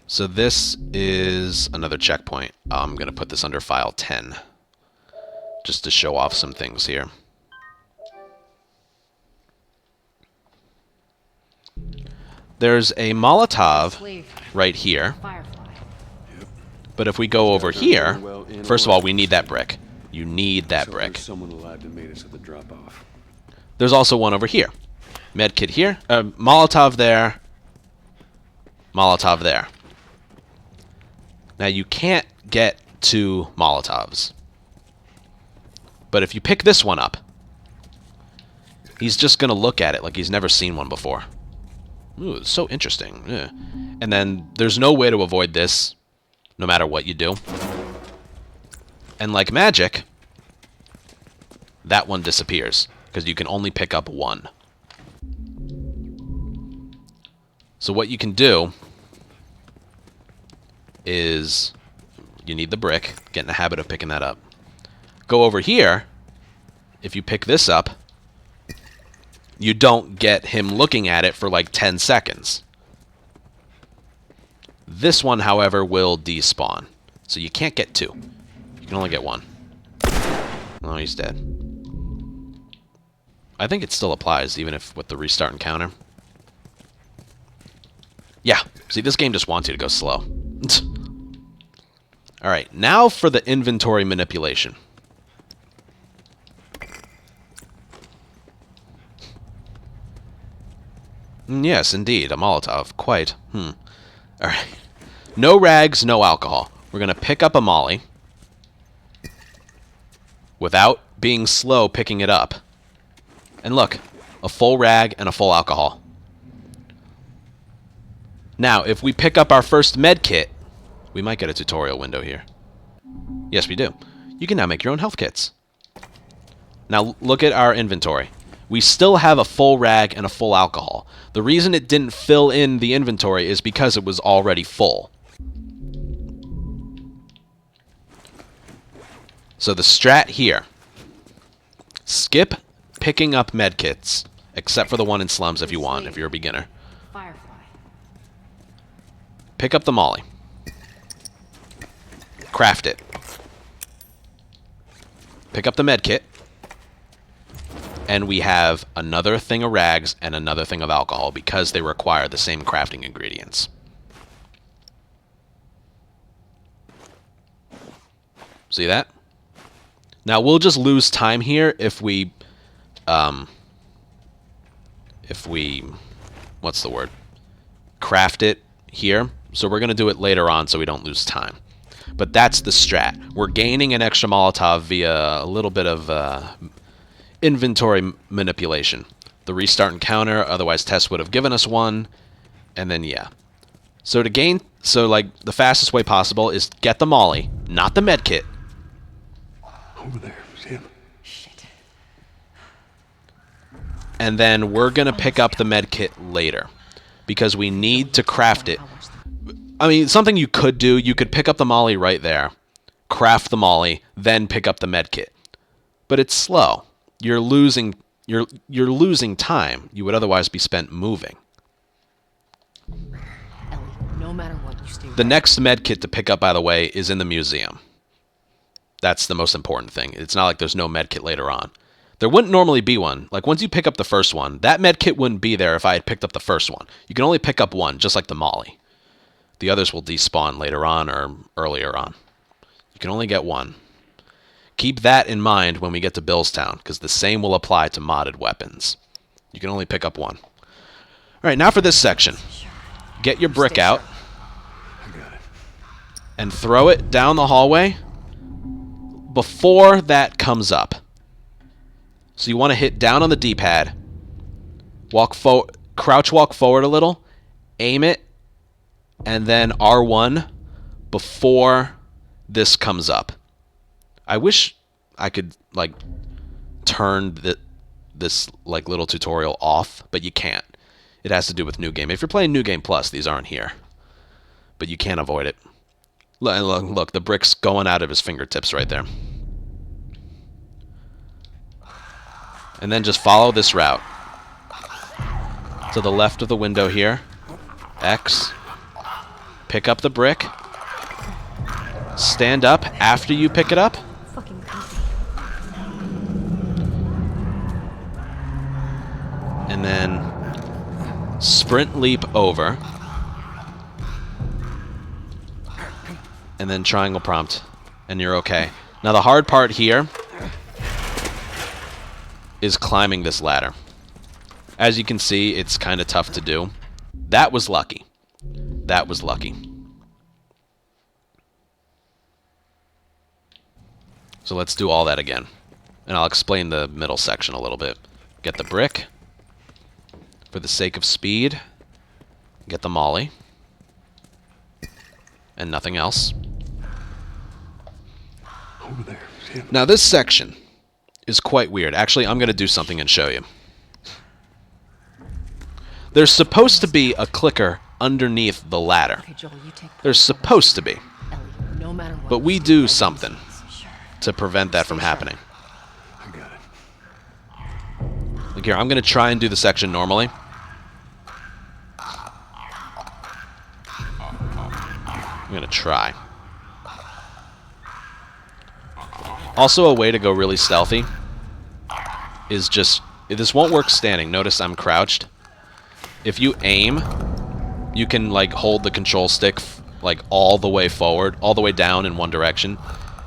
So this is another checkpoint. I'm going to put this under file 10. Just to show off some things here. There's a Molotov right here. But if we go over here, first of all, we need that brick. You need that brick. Someone alive that made us at the drop-off. There's also one over here. Medkit here. Molotov there. Molotov there. Now you can't get 2 Molotovs. But if you pick this one up, he's just going to look at it like he's never seen one before. Ooh, it's so interesting. Yeah. And then there's no way to avoid this, no matter what you do. And like magic, that one disappears, because you can only pick up one. So what you can do is, you need the brick, get in the habit of picking that up. Go over here, if you pick this up, you don't get him looking at it for like 10 seconds. This one, however, will despawn. So you can't get two. You can only get one. Oh, he's dead. I think it still applies, even if with the restart encounter. Yeah. See, this game just wants you to go slow. Alright, now for the inventory manipulation. Yes, indeed, a Molotov. Quite. Alright. No rags, no alcohol. We're going to pick up a molly without being slow picking it up. And look, a full rag and a full alcohol. Now, if we pick up our first med kit, we might get a tutorial window here. Yes, we do. You can now make your own health kits. Now, look at our inventory. We still have a full rag and a full alcohol. The reason it didn't fill in the inventory is because it was already full. So the strat here. Skip picking up medkits, except for the one in slums if you want, if you're a beginner. Firefly. Pick up the molly. Craft it. Pick up the medkit. And we have another thing of rags and another thing of alcohol because they require the same crafting ingredients. See that? Now we'll just lose time here if we what's the word? Craft it here. So we're going to do it later on so we don't lose time. But that's the strat. We're gaining an extra Molotov via a little bit of inventory manipulation. The restart encounter, otherwise Tess would have given us one. And then, yeah. So to gain, like, the fastest way possible is get the molly, not the medkit. Over there, Sam. Shit. And then we're going to pick up the medkit later. Because we need to craft it. I mean, something you could do, you could pick up the molly right there, craft the molly, then pick up the medkit. But it's slow. You're losing time. You would otherwise be spent moving. Ellie, no matter what, you stay. The next medkit to pick up, by the way, is in the museum. That's the most important thing. It's not like there's no medkit later on. There wouldn't normally be one. Like, once you pick up the first one, that medkit wouldn't be there if I had picked up the first one. You can only pick up one, just like the molly. The others will despawn later on or earlier on. You can only get one. Keep that in mind when we get to Billstown, because the same will apply to modded weapons. You can only pick up one. All right, now for this section. Get your brick out and throw it down the hallway before that comes up. So you want to hit down on the D-pad, crouch walk forward a little, aim it, and then R1 before this comes up. I wish I could, like, turn this like little tutorial off, but you can't. It has to do with New Game. If you're playing New Game Plus, these aren't here. But you can't avoid it. Look, the brick's going out of his fingertips right there. And then just follow this route. To the left of the window here. X. Pick up the brick. Stand up after you pick it up. Fucking crazy. And then sprint leap over. And then triangle prompt. And you're okay. Now the hard part here is climbing this ladder. As you can see, it's kind of tough to do. That was lucky. That was lucky. So let's do all that again. And I'll explain the middle section a little bit. Get the brick. For the sake of speed. Get the molly. And nothing else. Over there, Sam. Now this section is quite weird. Actually, I'm going to do something and show you. There's supposed to be a clicker underneath the ladder. Okay, Joel, you take. There's supposed to be. Ellie, no matter what. But we do something to prevent that from happening. I got it. Like here, I'm going to try and do the section normally. I'm going to try. Also, a way to go really stealthy is just... This won't work standing. Notice I'm crouched. If you aim, you can like hold the control stick like all the way forward, all the way down in one direction,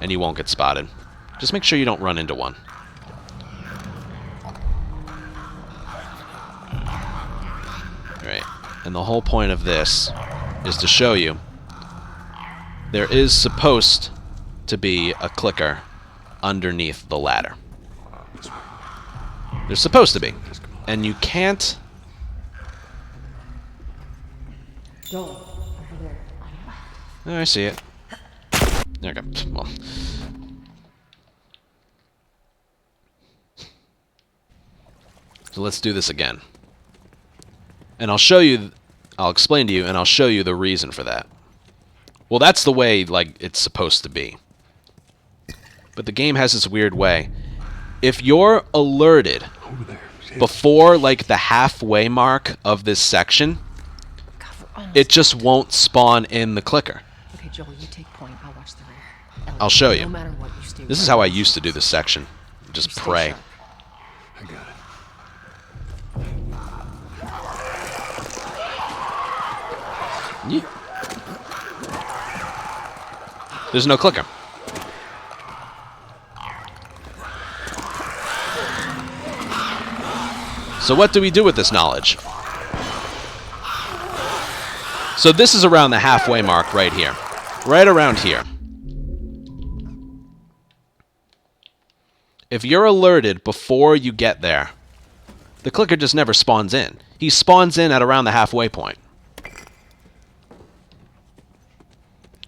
and you won't get spotted. Just make sure you don't run into one. Alright, and the whole point of this is to show you there is supposed to be a clicker underneath the ladder. There's supposed to be. And you can't... Joel, over there. Oh, I see it. There we go. Well. So let's do this again. And I'll show you... I'll explain to you, and I'll show you the reason for that. Well, that's the way, like, it's supposed to be. But the game has this weird way. If you're alerted Over there. before, like, the halfway mark of this section, it just won't spawn in the clicker. Okay, Joel, you take point. I'll watch the rear. Ellie, I'll show you. No matter what, you stay This is right how I on used to do his this section. Just heels. Stay pray. sharp. I got it. There's no clicker. So what do we do with this knowledge? So this is around the halfway mark right here. Right around here. If you're alerted before you get there, the clicker just never spawns in. He spawns in at around the halfway point.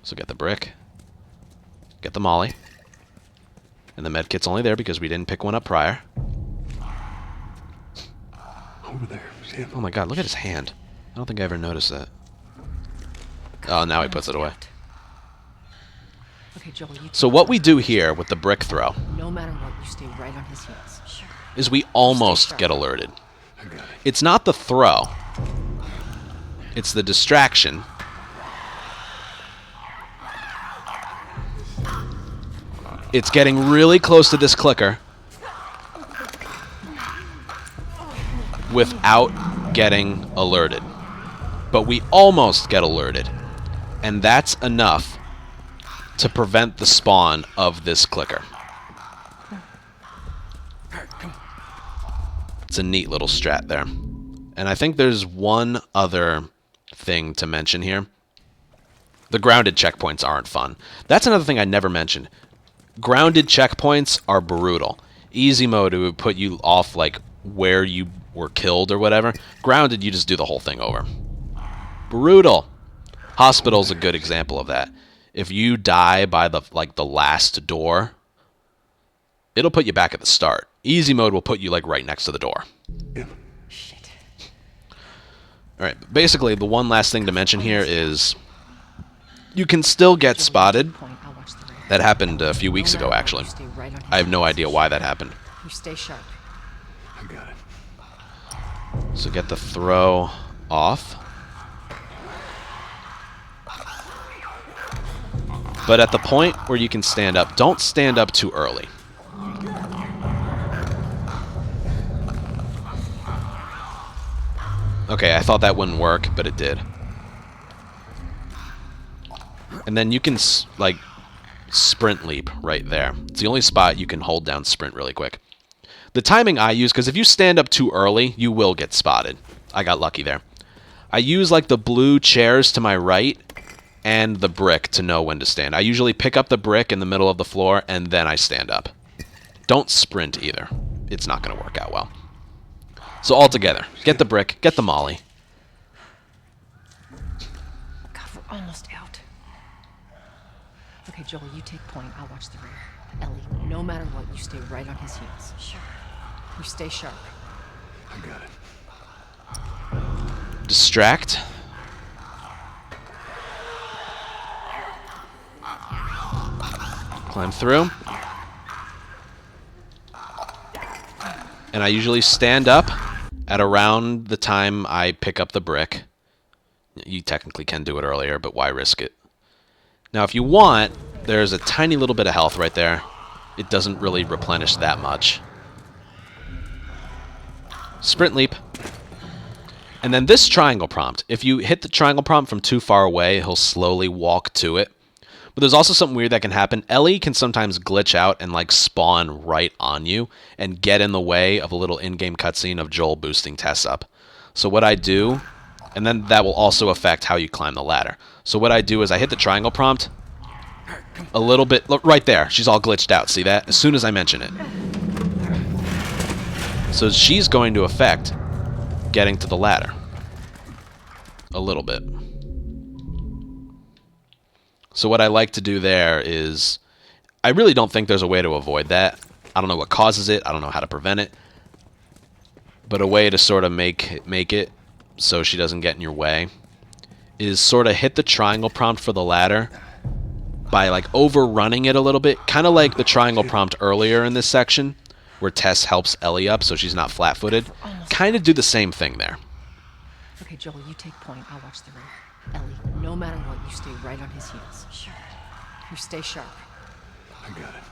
So get the brick. Get the molly. And the medkit's only there because we didn't pick one up prior. Over there. Sam. Oh my god, look at his hand. I don't think I ever noticed that. Oh, now he puts it away. Okay, Joel, you So what we do here with the brick throw no matter what, you stay right on his heels. Sure. is we almost get alerted. I got it. It's not the throw. It's the distraction. It's getting really close to this clicker without getting alerted. But we almost get alerted. And that's enough to prevent the spawn of this clicker. It's a neat little strat there. And I think there's one other thing to mention here. The grounded checkpoints aren't fun. That's another thing I never mentioned. Grounded checkpoints are brutal. Easy mode would put you off like where you were killed or whatever. Grounded, you just do the whole thing over. Brutal. Hospital's a good example of that. If you die by the last door, it'll put you back at the start. Easy mode will put you like right next to the door. Yeah. Shit. All right. Basically, the one last thing to mention here is you can still get spotted. Point. I'll watch the rear. That happened a few weeks ago, actually. You stay right on his I have no heels. idea why that happened. You stay sharp. I got it. So get the throw off. But at the point where you can stand up, don't stand up too early. Okay, I thought that wouldn't work, but it did. And then you can, like, sprint leap right there. It's the only spot you can hold down sprint really quick. The timing I use, because if you stand up too early, you will get spotted. I got lucky there. I use, like, the blue chairs to my right and the brick to know when to stand. I usually pick up the brick in the middle of the floor, and then I stand up. Don't sprint either. It's not going to work out well. So all together, get the brick, get the molly. God, we're almost out. Okay, Joel, you take point. I'll watch the rear. Ellie, no matter what, you stay right on his heels. Sure. You stay sharp. I got it. Distract. Climb through. And I usually stand up at around the time I pick up the brick. You technically can do it earlier, but why risk it? Now, if you want, there's a tiny little bit of health right there. It doesn't really replenish that much. Sprint leap. And then this triangle prompt. If you hit the triangle prompt from too far away, he'll slowly walk to it. But there's also something weird that can happen. Ellie can sometimes glitch out and like spawn right on you and get in the way of a little in-game cutscene of Joel boosting Tess up. So what I do, and then that will also affect how you climb the ladder. So what I do is I hit the triangle prompt a little bit, look, right there. She's all glitched out. See that? As soon as I mention it. So she's going to affect getting to the ladder. A little bit. So what I like to do there is, I really don't think there's a way to avoid that. I don't know what causes it. I don't know how to prevent it. But a way to sort of make it so she doesn't get in your way is sort of hit the triangle prompt for the ladder by like overrunning it a little bit. Kind of like the triangle prompt earlier in this section where Tess helps Ellie up so she's not flat-footed. Kind of do the same thing there. Okay, Joel, you take point. I'll watch the rear. Ellie, no matter what, you stay right on his heels. Sure. You stay sharp. I got it.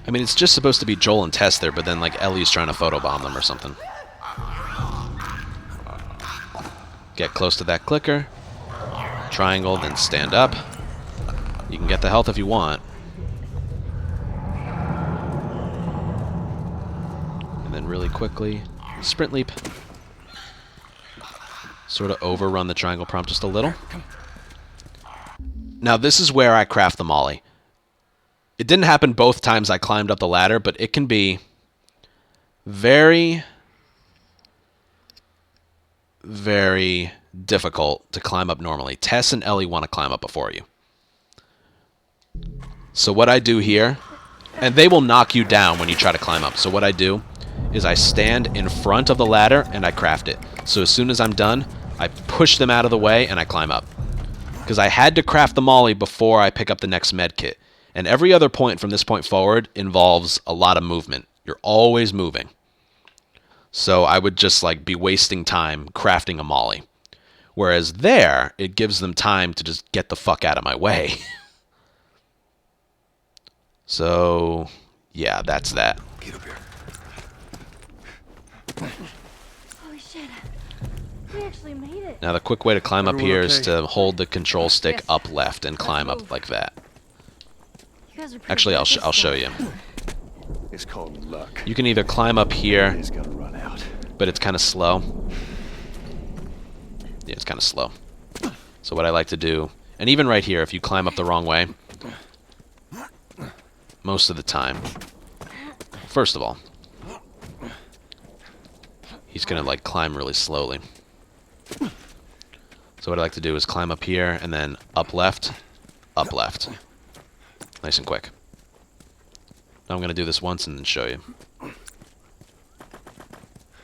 I mean, it's just supposed to be Joel and Tess there, but then like Ellie's trying to photobomb them or something. Get close to that clicker. Triangle, then stand up. You can get the health if you want. And then really quickly, sprint leap. Sort of overrun the triangle prompt just a little. Now this is where I craft the molly. It didn't happen both times I climbed up the ladder, but it can be very, very difficult to climb up normally. Tess and Ellie want to climb up before you. So what I do here, and they will knock you down when you try to climb up. So what I do is I stand in front of the ladder and I craft it. So as soon as I'm done, I push them out of the way and I climb up. Because I had to craft the molly before I pick up the next med kit. And every other point from this point forward involves a lot of movement. You're always moving. So I would just like be wasting time crafting a molly. Whereas there, it gives them time to just get the fuck out of my way. So, yeah, that's that. Get up here. Holy shit. We actually made it. Now the quick way to climb up Everyone here is okay? to hold the control stick up left and climb up like that. You guys are pretty Actually, good I'll at this show stuff. you. It's called luck. You can either climb up here, It's gonna run out. but it's kind of slow. Yeah, it's kind of slow. So what I like to do, and even right here, if you climb up the wrong way, most of the time, first of all, he's going to like climb really slowly. So what I like to do is climb up here and then up left. Nice and quick. Now I'm going to do this once and then show you.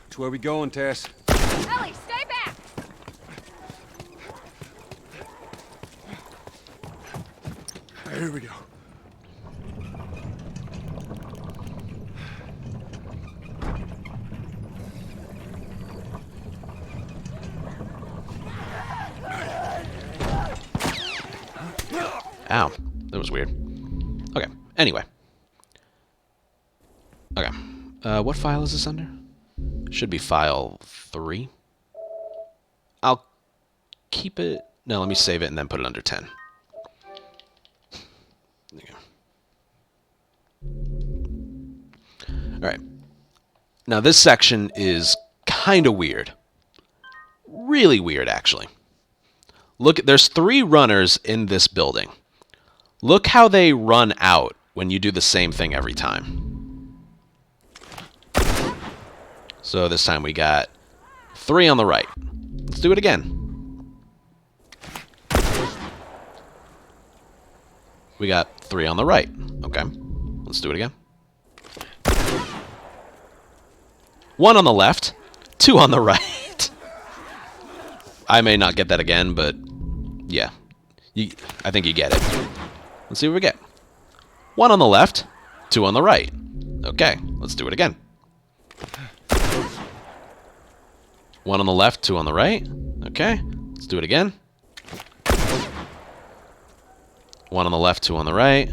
Which way we going, Tess? Ellie, stay back! Here we go. Ow. That was weird. Okay. Anyway. Okay. What file is this under? Should be file 3. I'll keep it... No, let me save it and then put it under 10. There you go. Alright. Now this section is kind of weird. Really weird, actually. Look, there's 3 runners in this building. Look how they run out when you do the same thing every time. So this time we got 3 on the right. Let's do it again. We got 3 on the right. Okay. Let's do it again. 1 on the left. 2 on the right. I may not get that again, but yeah. I think you get it. Let's see what we get. 1 on the left. 2 on the right. Okay, let's do it again. 1 on the left, 2 on the right. Okay, let's do it again. 1 on the left, 2 on the right.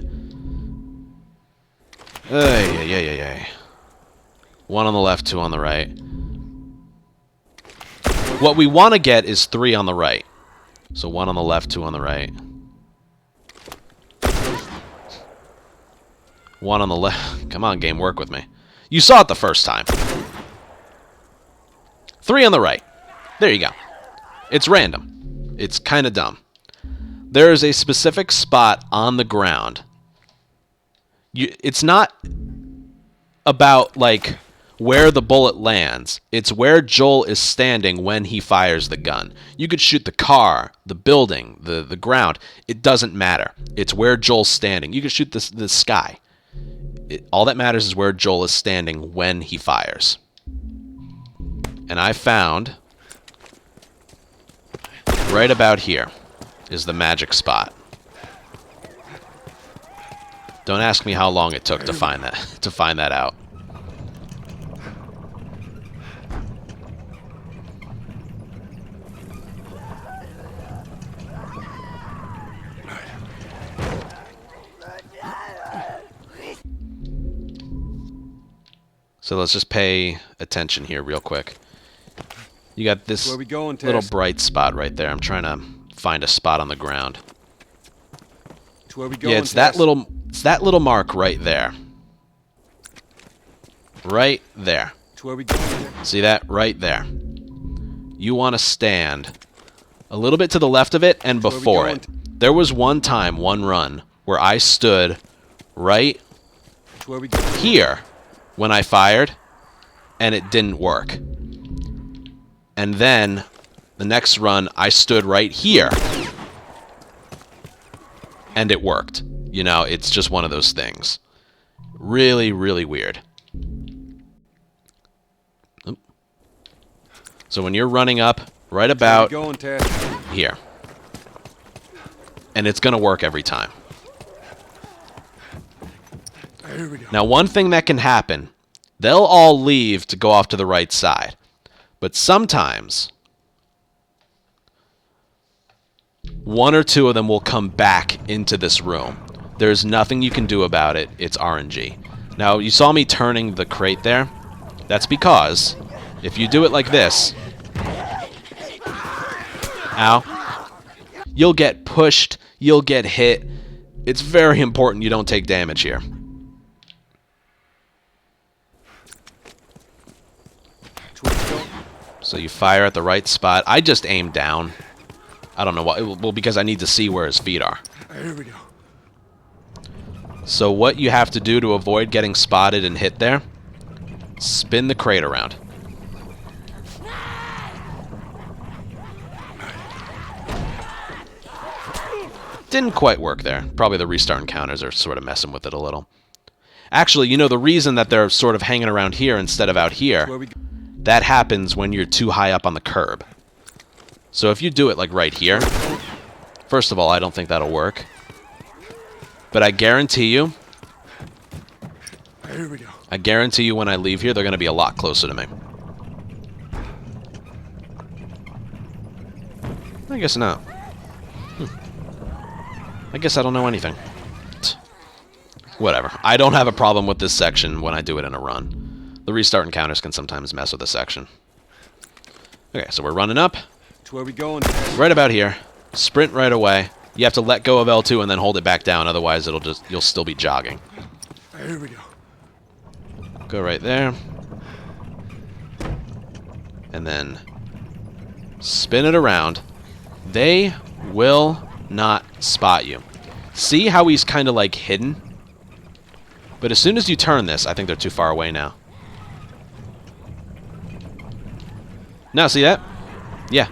Yeah. 1 on the left, 2 on the right. What we want to get is 3 on the right. So 1 on the left, 2 on the right. 1 on the left. Come on, game, work with me. You saw it the first time. 3 on the right. There you go. It's random. It's kind of dumb. There is a specific spot on the ground. It's not about, like, where the bullet lands. It's where Joel is standing when he fires the gun. You could shoot the car, the building, the ground. It doesn't matter. It's where Joel's standing. You could shoot the sky. All that matters is where Joel is standing when he fires. And I found right about here is the magic spot. Don't ask me how long it took to find that out. So let's just pay attention here real quick. You got this Where we going, little Tess? bright spot right there. I'm trying to find a spot on the ground. To where we going, Yeah, it's that little mark right there. Right there. To where we going? See that? Right there. You want to stand a little bit to the left of it and before it. There was one time, one run, where I stood right To where we going? here when I fired, and it didn't work. And then, the next run, I stood right here, and it worked. You know, it's just one of those things. Really, really weird. Oop. So when you're running up, right about Where we going, Tess? here. And it's going to work every time. Here we go. Now, one thing that can happen, they'll all leave to go off to the right side. But sometimes, one or two of them will come back into this room. There's nothing you can do about it. It's RNG. Now, you saw me turning the crate there. That's because if you do it like this, ow, you'll get pushed, you'll get hit. It's very important you don't take damage here. To where we going? So you fire at the right spot. I just aim down. I don't know why. Well, because I need to see where his feet are. Here we go. So what you have to do to avoid getting spotted and hit there, spin the crate around. Didn't quite work there. Probably the restart encounters are sort of messing with it a little. Actually, you know, the reason that they're sort of hanging around here instead of out here, Where we that happens when you're too high up on the curb. So if you do it like right here, first of all, I don't think that'll work. But I guarantee you, Here we go. when I leave here, they're going to be a lot closer to me. I guess not. I guess I don't know anything. Whatever. I don't have a problem with this section when I do it in a run. The restart encounters can sometimes mess with a section. Okay, so we're running up. To where we going, Tess? Right about here. Sprint right away. You have to let go of L2 and then hold it back down, otherwise you'll still be jogging. Here we go. Go right there. And then spin it around. They will not spot you. See how he's kind of like hidden? But as soon as you turn this, I think they're too far away now. Now, see that? Yeah.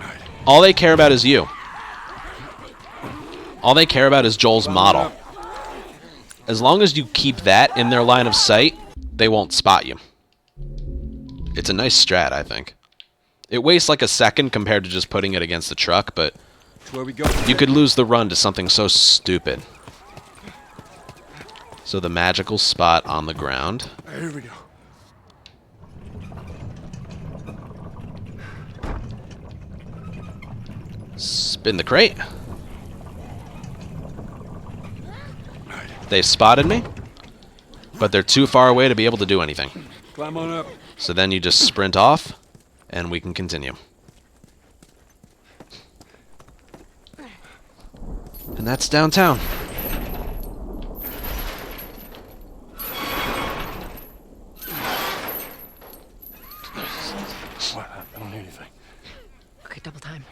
All they care about is you. All they care about is Joel's model. As long as you keep that in their line of sight, they won't spot you. It's a nice strat, I think. It wastes like a second compared to just putting it against the truck, but To where we going? you could lose the run to something so stupid. So the magical spot on the ground. Here we go. Spin the crate. They spotted me, but they're too far away to be able to do anything. Climb on up. So then you just sprint off, and we can continue. And that's downtown. What? I don't hear anything. Okay, double time.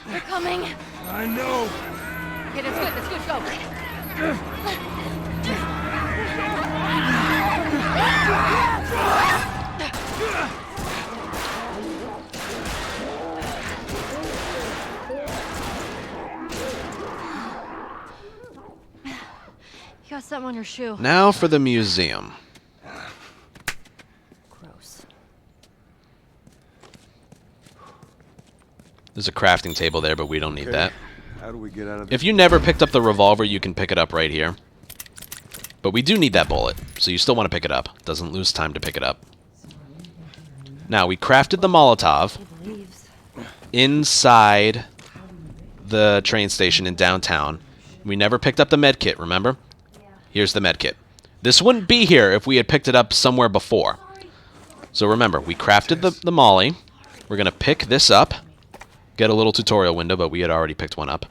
They're coming. I know. Okay, that's good, go. You got something on your shoe. Now for the museum. Gross. There's a crafting table there, but we don't need that. How do we get out of this? If you never picked up the revolver, you can pick it up right here. But we do need that bullet, so you still want to pick it up. Doesn't lose time to pick it up. Now, we crafted the Molotov Leaves. inside the train station in downtown. We never picked up the med kit, remember? Here's the med kit. This wouldn't be here if we had picked it up somewhere before. So remember, we crafted the molly. We're going to pick this up. Get a little tutorial window, but we had already picked one up.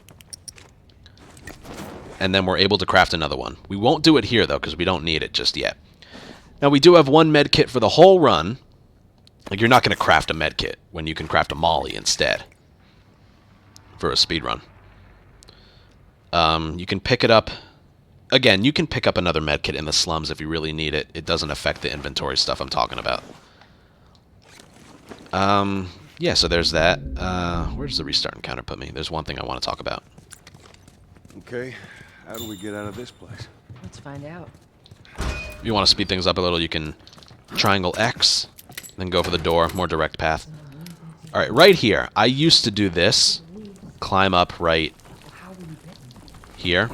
And then we're able to craft another one. We won't do it here, though, because we don't need it just yet. Now, we do have one med kit for the whole run. Like, you're not going to craft a med kit when you can craft a molly instead for a speed run. You can pick it up. Again, you can pick up another med kit in the slums if you really need it. It doesn't affect the inventory stuff I'm talking about. Yeah, so there's that. Where does the restart encounter put me? There's one thing I want to talk about. Okay, how do we get out of this place? Let's find out. If you want to speed things up a little, you can triangle X, then go for the door, more direct path. Alright, right here. I used to do this. Climb up right here.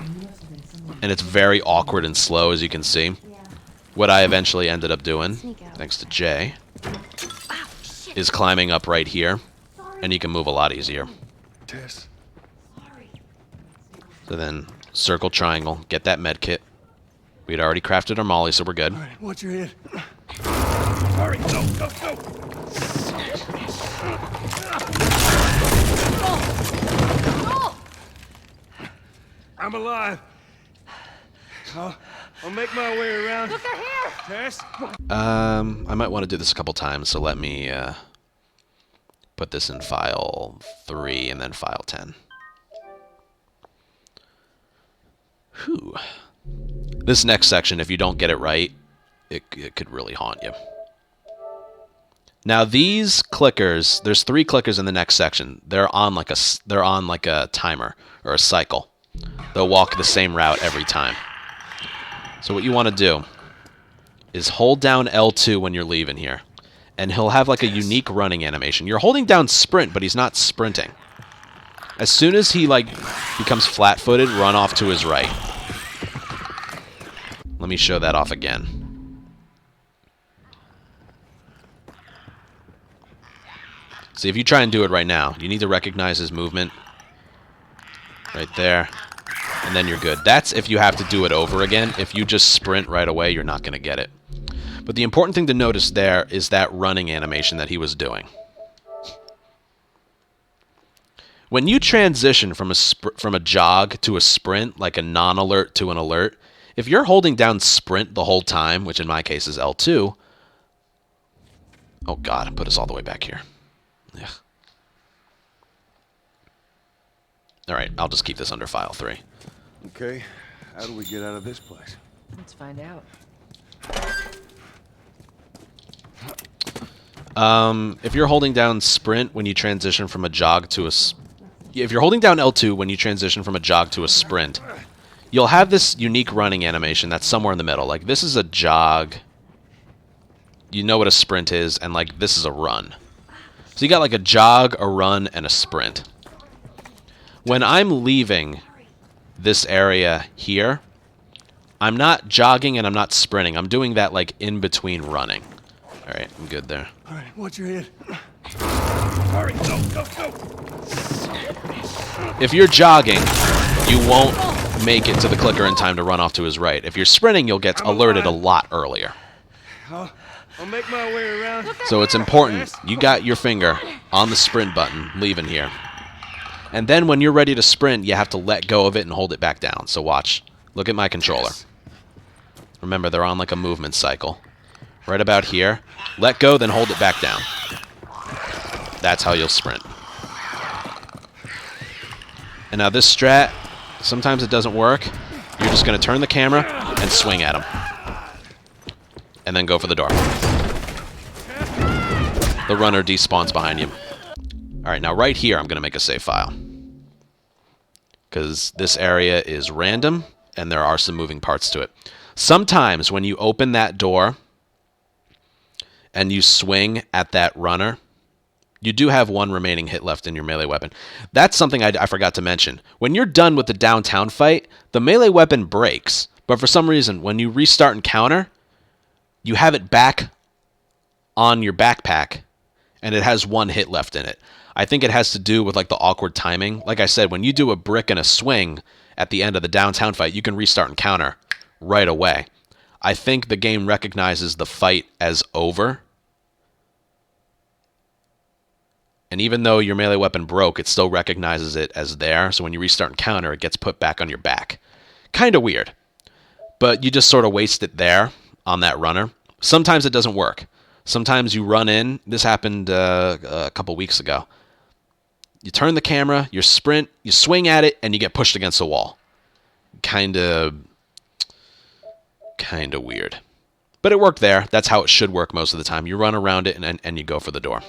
And it's very awkward and slow, as you can see. What I eventually ended up doing, thanks to Jay, is climbing up right here. And you can move a lot easier. Tess. So then, circle triangle, get that med kit. We'd already crafted our molly, so we're good. All right, watch your head. Hurry, go, go, go. I'm alive. I'll make my way around. Look, they're here. Tess? I might want to do this a couple times, so let me put this in file 3 and then file 10. Whew. This next section, if you don't get it right, it could really haunt you. Now these clickers, there's 3 clickers in the next section. They're on like a timer or a cycle. They'll walk the same route every time. So what you want to do is hold down L2 when you're leaving here. And he'll have like a unique running animation. You're holding down sprint, but he's not sprinting. As soon as he like becomes flat-footed, run off to his right. Let me show that off again. See, if you try and do it right now, you need to recognize his movement. Right there. And then you're good. That's if you have to do it over again. If you just sprint right away, you're not going to get it. But the important thing to notice there is that running animation that he was doing. When you transition from a jog to a sprint, like a non-alert to an alert, if you're holding down sprint the whole time, which in my case is L2... Oh god, put us all the way back here. Ugh. Alright, I'll just keep this under file 3. Okay, how do we get out of this place? Let's find out. If you're holding down sprint when you transition from a jog to a... If you're holding down L2 when you transition from a jog to a sprint, you'll have this unique running animation that's somewhere in the middle. Like, this is a jog. You know what a sprint is, and, like, this is a run. So you got, like, a jog, a run, and a sprint. When I'm leaving this area here, I'm not jogging and I'm not sprinting. I'm doing that like in between running. All right, I'm good there. All right, watch your head. Hurry, go, go, go! If you're jogging, you won't make it to the clicker in time to run off to his right. If you're sprinting, you'll get alerted a lot earlier. I'll make my way around. So it's important. You got your finger on the sprint button, leaving here. And then when you're ready to sprint, you have to let go of it and hold it back down. So watch. Look at my controller. Remember, they're on like a movement cycle. Right about here. Let go, then hold it back down. That's how you'll sprint. And now this strat, sometimes it doesn't work. You're just going to turn the camera and swing at him. And then go for the door. The runner despawns behind you. Alright, now right here I'm going to make a save file. Because this area is random, and there are some moving parts to it. Sometimes when you open that door and you swing at that runner, you do have one remaining hit left in your melee weapon. That's something I forgot to mention. When you're done with the downtown fight, the melee weapon breaks. But for some reason, when you restart and counter, you have it back on your backpack, and it has one hit left in it. I think it has to do with like the awkward timing. Like I said, when you do a brick and a swing at the end of the downtown fight, you can restart and counter right away. I think the game recognizes the fight as over. And even though your melee weapon broke, it still recognizes it as there. So when you restart and counter, it gets put back on your back. Kind of weird. But you just sort of waste it there on that runner. Sometimes it doesn't work. Sometimes you run in. This happened a couple weeks ago. You turn the camera, you sprint, you swing at it, and you get pushed against a wall. Kind of weird. But it worked there. That's how it should work most of the time. You run around it and you go for the door.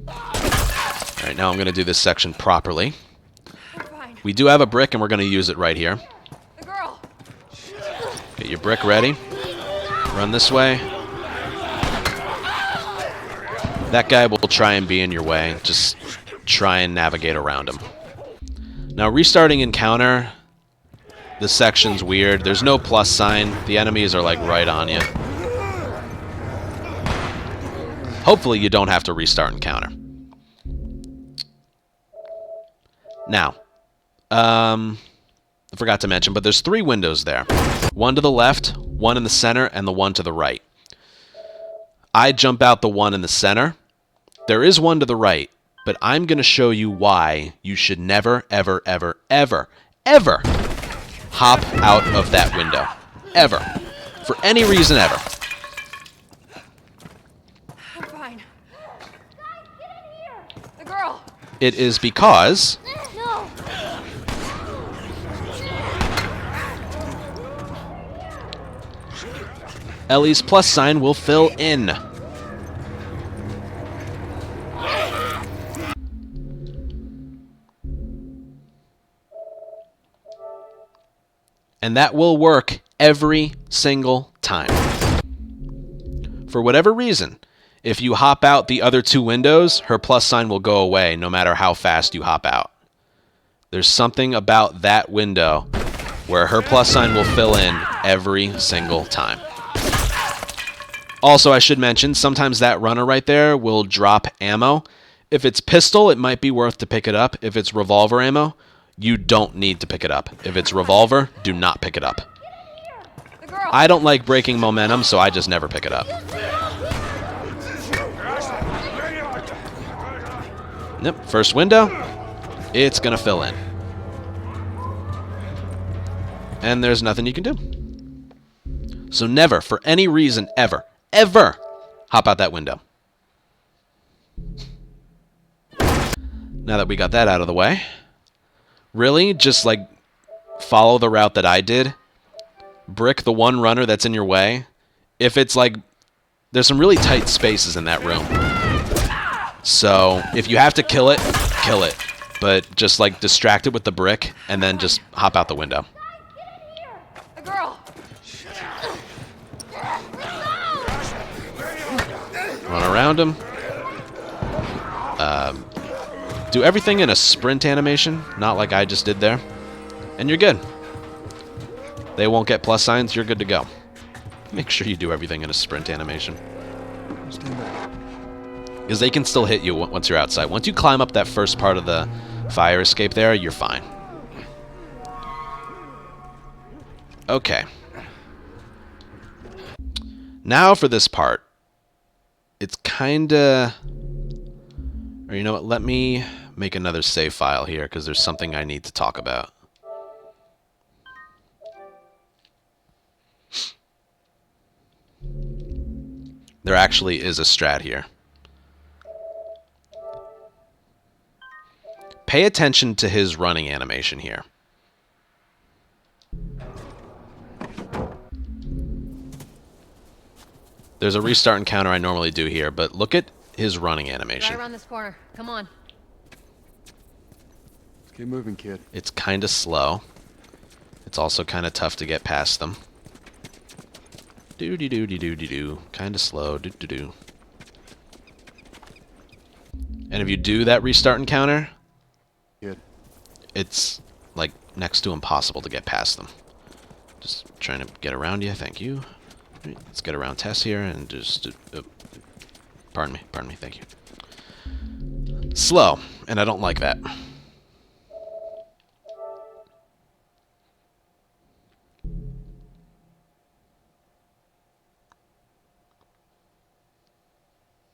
Alright, now I'm going to do this section properly. We do have a brick, and we're going to use it right here. The girl. Get your brick ready. Run this way. That guy will try and be in your way. Just try and navigate around him. Now, restarting encounter, this section's weird. There's no plus sign. The enemies are like right on you. Hopefully you don't have to restart encounter. Now, I forgot to mention, but there's 3 windows there. One to the left, one in the center, and the one to the right. I jump out the one in the center. There is one to the right, but I'm going to show you why you should never, ever, ever, ever, ever hop out of that window. Ever. For any reason ever. I'm fine. Guys, get in here. The girl. It is because No! Ellie's plus sign will fill in. And that will work every single time. For whatever reason, if you hop out the other 2 windows, her plus sign will go away no matter how fast you hop out. There's something about that window where her plus sign will fill in every single time. Also, I should mention, sometimes that runner right there will drop ammo. If it's pistol, it might be worth to pick it up. If it's revolver ammo, you don't need to pick it up. If it's revolver, do not pick it up. The girl. I don't like breaking momentum, so I just never pick it up. Yep, first window, it's going to fill in. And there's nothing you can do. So never, for any reason, ever, ever hop out that window. Now that we got that out of the way, really just like follow the route that I did. Brick the one runner that's in your way. If it's like, there's some really tight spaces in that room. So if you have to kill it, kill it. But just like distract it with the brick and then just hop out the window. The girl. Run around him. Do everything in a sprint animation, not like I just did there, and you're good. They won't get plus signs, you're good to go. Make sure you do everything in a sprint animation. Stand back. Because they can still hit you once you're outside. Once you climb up that first part of the fire escape there, you're fine. Okay. Now for this part. It's kinda... Or you know what, let me make another save file here, because there's something I need to talk about. There actually is a strat here. Pay attention to his running animation here. There's a restart encounter I normally do here, but look at his running animation. Right around this corner. Come on. Let's keep moving, kid. It's kind of slow. It's also kind of tough to get past them. Do-de-do-de-do-de-do. Kind of slow. Do-do-do. And if you do that restart encounter, Kid. it's like next to impossible to get past them. Just trying to get around you. Thank you. Right, let's get around Tess here and just... pardon me, thank you. Slow, and I don't like that.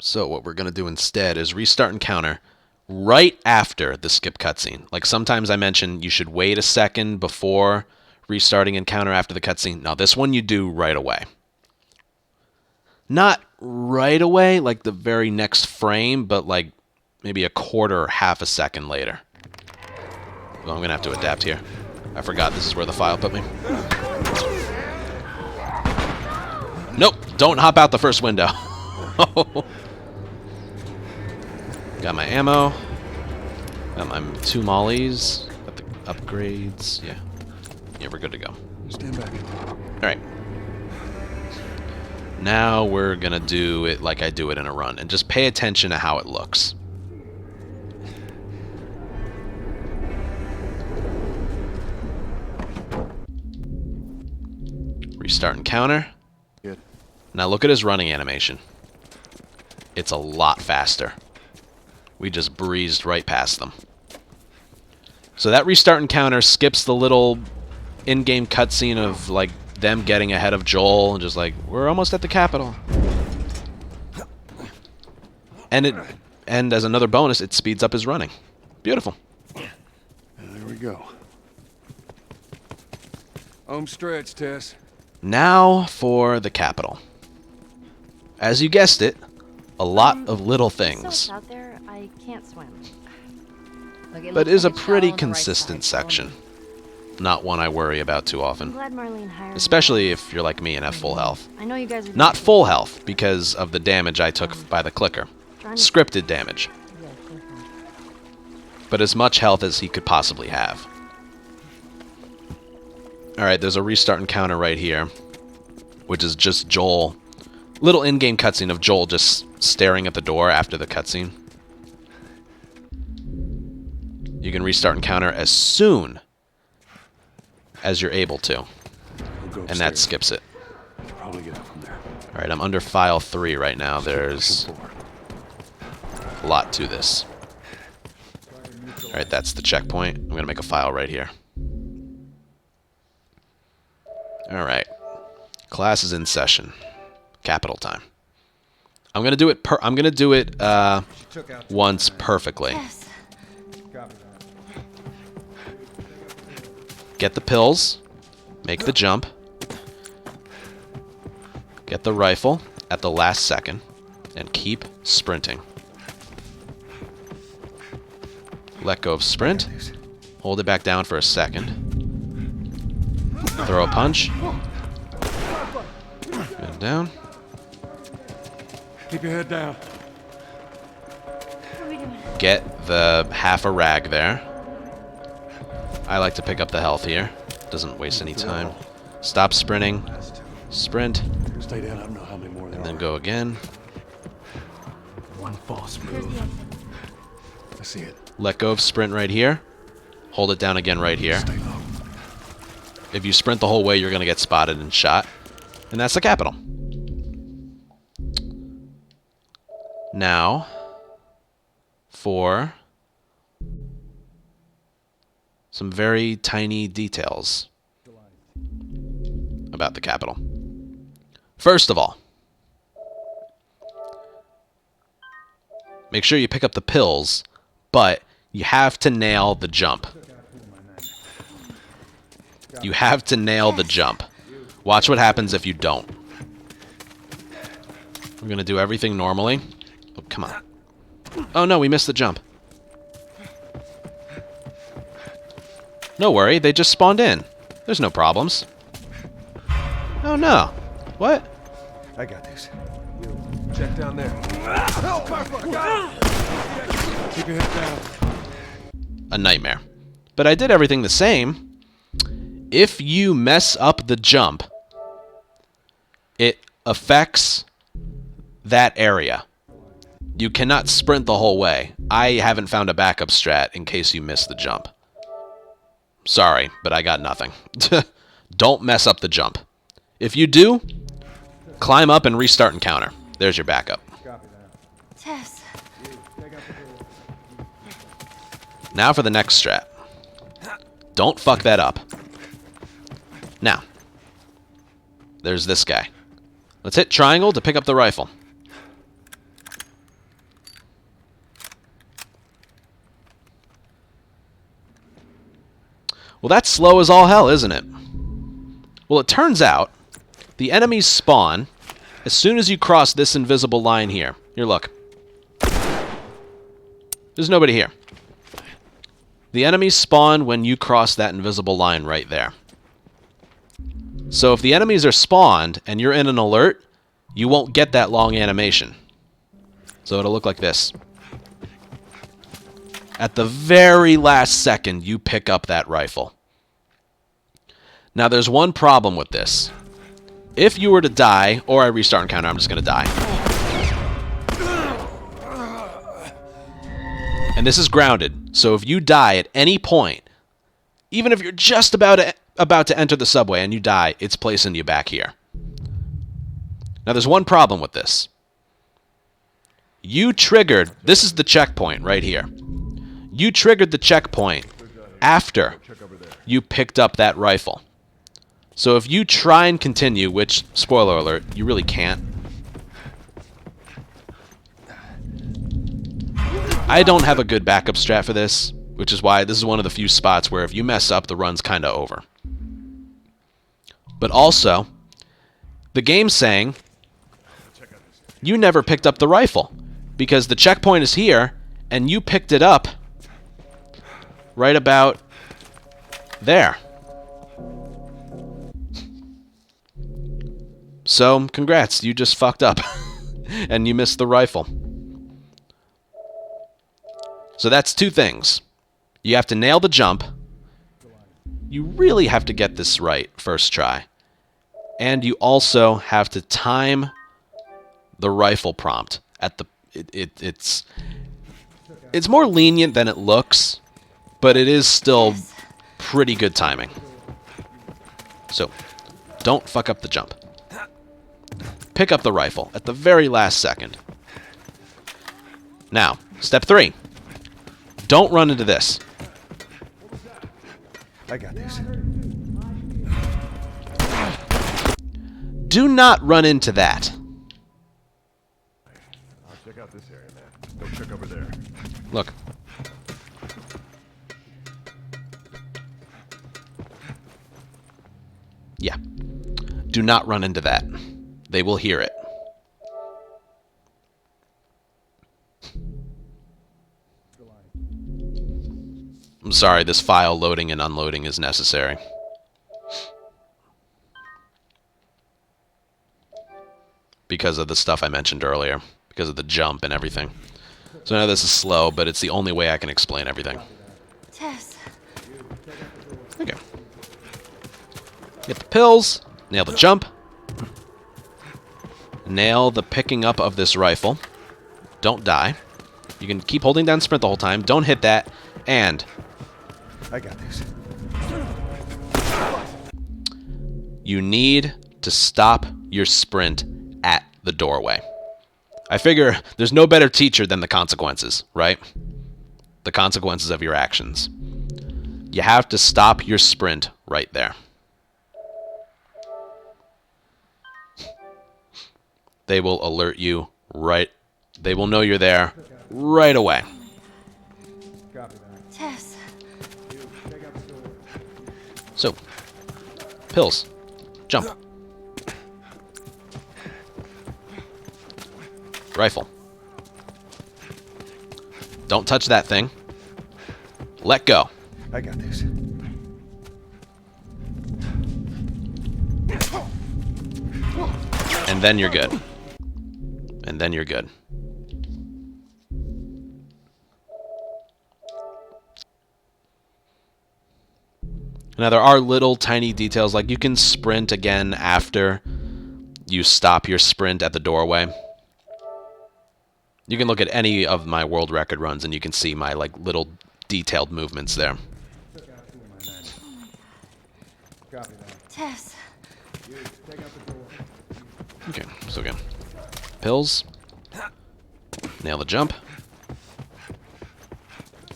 So what we're going to do instead is restart encounter right after the skip cutscene. Like sometimes I mention you should wait a second before restarting encounter after the cutscene. Now this one you do right away. Not right away, like the very next frame, but like maybe a quarter or half a second later. Well, I'm going to have to adapt here. I forgot this is where the file put me. Nope, don't hop out the first window. Got my ammo. Got my 2 mollies. Got the upgrades. Yeah, we're good to go. Stand back. Alright. Now we're gonna do it like I do it in a run, and just pay attention to how it looks. Restart encounter. Good. Now look at his running animation. It's a lot faster. We just breezed right past them. So that restart encounter skips the little in-game cutscene of like them getting ahead of Joel and just like, we're almost at the Capitol. And as another bonus, it speeds up his running. Beautiful. There we go. Home stretch, Tess. Now for the Capitol. As you guessed it, a lot of little So things. it's out there, I can't swim. Look, it But looks is a like it's pretty shallow on the right consistent side. section. Not one I worry about too I'm often. glad Marlene hired me. Especially if you're like me and have full health. I know you guys are Not full health, because of the damage I took by the clicker. Scripted damage. But as much health as he could possibly have. Alright, there's a restart encounter right here. Which is just Joel. Little in-game cutscene of Joel just staring at the door after the cutscene. You can restart encounter as soon as you're able to. We'll go And that upstairs. skips it. Probably get up from there. Alright, I'm under file 3 right now. There's Pushing forward. a lot to this. Alright, that's the checkpoint. I'm going to make a file right here. Alright. Class is in session. Capital time. I'm going to do it once perfectly. Yes. Get the pills. Make the jump. Get the rifle at the last second. And keep sprinting. Let go of sprint. Hold it back down for a second. Throw a punch. Get it down. Keep your head down. What are we doing? Get the half a rag there. I like to pick up the health here. Doesn't waste any time. Stop sprinting. Sprint. Stay down. I don't know how many more there And then are. go again. One false There's move. the exit. I see it. Let go of sprint right here. Hold it down again right here. If you sprint the whole way, you're going to get spotted and shot. And that's the capital. Now, for some very tiny details about the capital. First of all, make sure you pick up the pills, but you have to nail the jump. You have to nail the jump. Watch what happens if you don't. We're going to do everything normally. Oh, come on. Oh, no, we missed the jump. No worry, they just spawned in. There's no problems. Oh, no. What? I got this. Check down there. Keep your head down. A nightmare. But I did everything the same. If you mess up the jump, it affects that area. You cannot sprint the whole way. I haven't found a backup strat in case you miss the jump. Sorry, but I got nothing. Don't mess up the jump. If you do, climb up and restart encounter. There's your backup. Tess. Now for the next strat. Don't fuck that up. Now, there's this guy. Let's hit triangle to pick up the rifle. Well, that's slow as all hell, isn't it? Well, it turns out the enemies spawn as soon as you cross this invisible line here. Here, look. There's nobody here. The enemies spawn when you cross that invisible line right there. So if the enemies are spawned and you're in an alert, you won't get that long animation. So it'll look like this. At the very last second, you pick up that rifle. Now, there's one problem with this. If you were to die, or I restart encounter, I'm just going to die. And this is grounded, so if you die at any point, even if you're just about to enter the subway and you die, it's placing you back here. Now, there's one problem with this. You triggered... This is the checkpoint right here. You triggered the checkpoint after you picked up that rifle. So if you try and continue, which, spoiler alert, you really can't. I don't have a good backup strat for this, which is why this is one of the few spots where if you mess up, the run's kind of over. But also, the game's saying you never picked up the rifle because the checkpoint is here and you picked it up right about there. So, congrats, you just fucked up and you missed the rifle. So that's two things. You have to nail the jump. You really have to get this right first try. And you also have to time the rifle prompt at the it's more lenient than it looks, but it is still pretty good timing. So, don't fuck up the jump. Pick up the rifle at the very last second. Now, step 3. Don't run into this. I got this. Do not run into that. I'll check out this area, man. Go check over there. Look. Yeah. Do not run into that. They will hear it. I'm sorry, this file loading and unloading is necessary. Because of the stuff I mentioned earlier. Because of the jump and everything. So I know this is slow, but it's the only way I can explain everything. Tess. Okay. Get the pills. Nail the jump. Nail the picking up of this rifle. Don't die. You can keep holding down sprint the whole time. Don't hit that. And I got this. you need to stop your sprint at the doorway. I figure there's no better teacher than the consequences, right? The consequences of your actions. You have to stop your sprint right there. They will alert you right. They will know you're there right away. Tess. So, pills. Jump. Rifle. Don't touch that thing. Let go. I got this. And then you're good. And then you're good. Now there are little tiny details, like you can sprint again after you stop your sprint at the doorway. You can look at any of my world record runs and you can see my like little detailed movements there. Tess. Okay, so again. Pills. Nail the jump.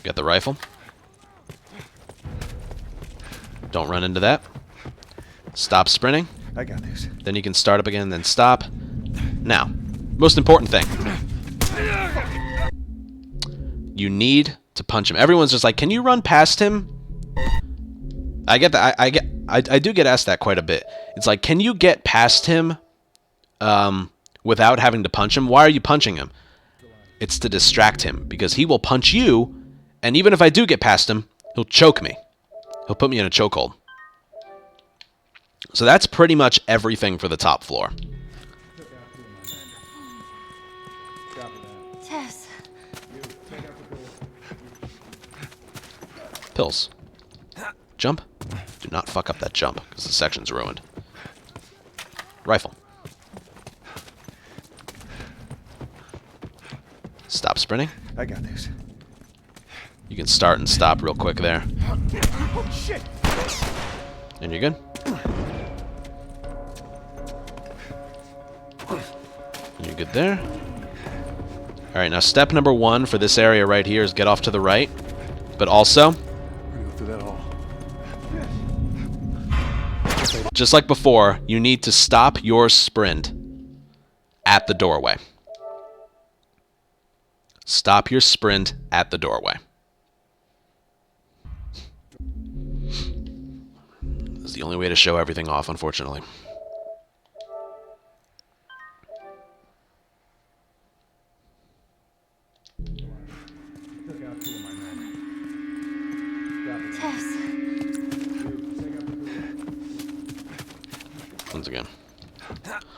Get the rifle. Don't run into that. Stop sprinting. I got this. Then you can start up again, then stop. Now, most important thing. You need to punch him. Everyone's just like, can you run past him? I get that. I do get asked that quite a bit. It's like, can you get past him without having to punch him? Why are you punching him? It's to distract him, because he will punch you, and even if I do get past him, he'll choke me. He'll put me in a chokehold. So that's pretty much everything for the top floor. Tess. Pills. Jump. Do not fuck up that jump, because the section's ruined. Rifle. Stop sprinting. I got this. You can start and stop real quick there. And you're good. And you're good there. Alright, now step number 1 for this area right here is get off to the right. But also, We're gonna go through that hall. just like before, you need to stop your sprint at the doorway. Stop your sprint at the doorway. This is the only way to show everything off, unfortunately. Tess. Once again.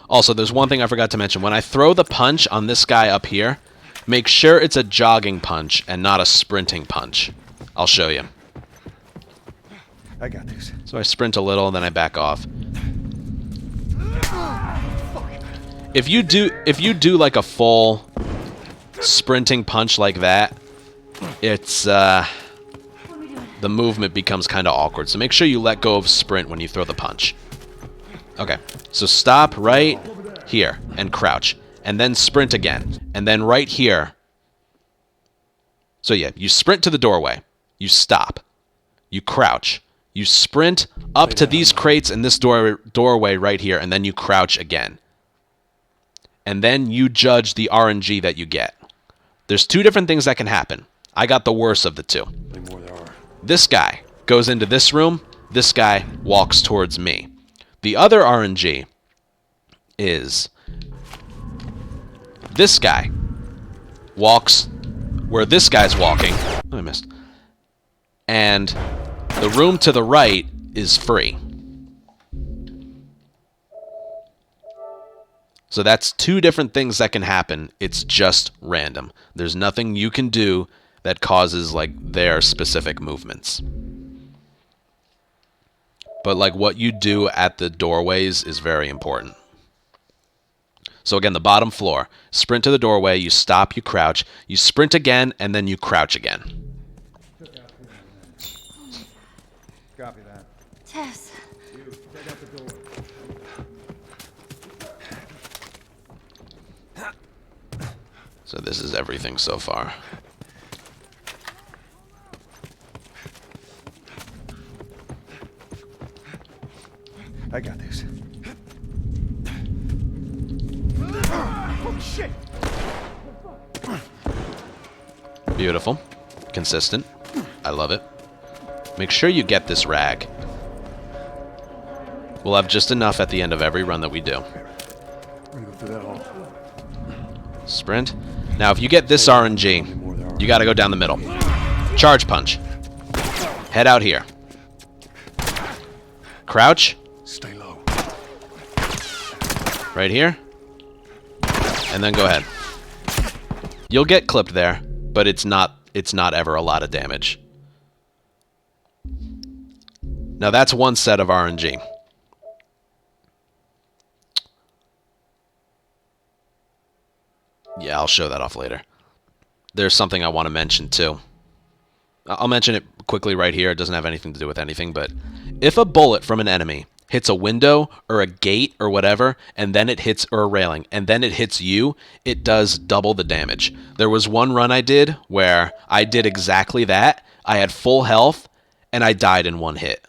Also, there's one thing I forgot to mention. When I throw the punch on this guy up here, make sure it's a jogging punch and not a sprinting punch. I'll show you. I got this. So I sprint a little and then I back off. If you do like a full sprinting punch like that, it's the movement becomes kind of awkward. So make sure you let go of sprint when you throw the punch. Okay. So stop right here and crouch. And then sprint again. And then right here. So yeah, you sprint to the doorway. You stop. You crouch. You sprint up to these crates in this doorway right here, and then you crouch again. And then you judge the RNG that you get. There's 2 different things that can happen. I got the worst of the 2. More there are. This guy goes into this room. This guy walks towards me. The other RNG is this guy walks where this guy's walking. Oh, I missed. And the room to the right is free. So that's 2 different things that can happen. It's just random. There's nothing you can do that causes like their specific movements. But like what you do at the doorways is very important. So again, the bottom floor. Sprint to the doorway, you stop, you crouch, you sprint again, and then you crouch again. Copy that. Tess. Take out the door. So this is everything so far. I got this. Oh, shit! Beautiful. Consistent. I love it. Make sure you get this rag. We'll have just enough at the end of every run that we do. We're gonna go through that hall. Sprint. Now, if you get this RNG, you gotta go down the middle. Charge punch. Head out here. Crouch. Stay low. Right here. And then go ahead. You'll get clipped there, but it's not ever a lot of damage. Now that's one set of RNG. Yeah, I'll show that off later. There's something I want to mention too. I'll mention it quickly right here. It doesn't have anything to do with anything, but if a bullet from an enemy hits a window or a gate or whatever, and then it hits, or a railing, and then it hits you, it does double the damage. There was one run I did where I did exactly that. I had full health, and I died in one hit.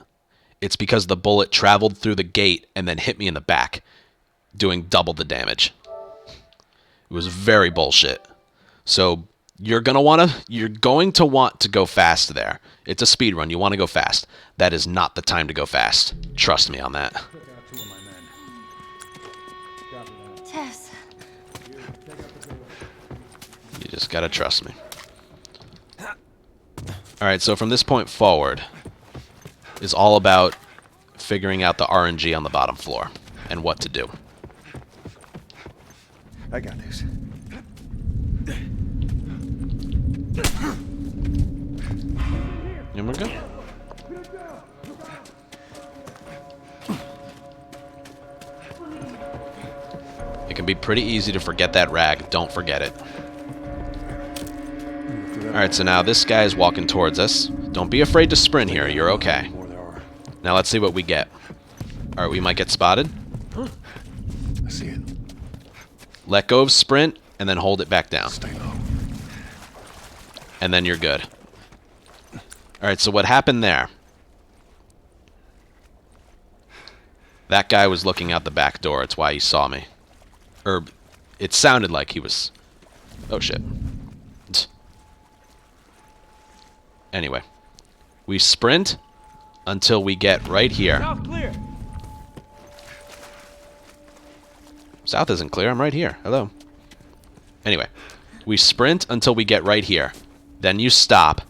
It's because the bullet traveled through the gate and then hit me in the back, doing double the damage. It was very bullshit. So you're going to want to go fast there. It's a speed run. You want to go fast. That is not the time to go fast. Trust me on that. Took out 2 of my men. Copy that. Tess. Take out the door. You just got to trust me. Alright, so from this point forward is all about figuring out the RNG on the bottom floor and what to do. I got this. And we're good. It can be pretty easy to forget that rag. Don't forget it. Alright, so now this guy is walking towards us. Don't be afraid to sprint here. You're okay. More there are. Now let's see what we get. Alright, we might get spotted. I see it. Let go of sprint, and then hold it back down. Stay low. And then you're good. Alright, so what happened there? That guy was looking out the back door. It's why he saw me. Or, it sounded like he was... Oh, shit. Anyway. We sprint until we get right here. South clear. South isn't clear. I'm right here. Hello. Anyway. We sprint until we get right here. Then you stop.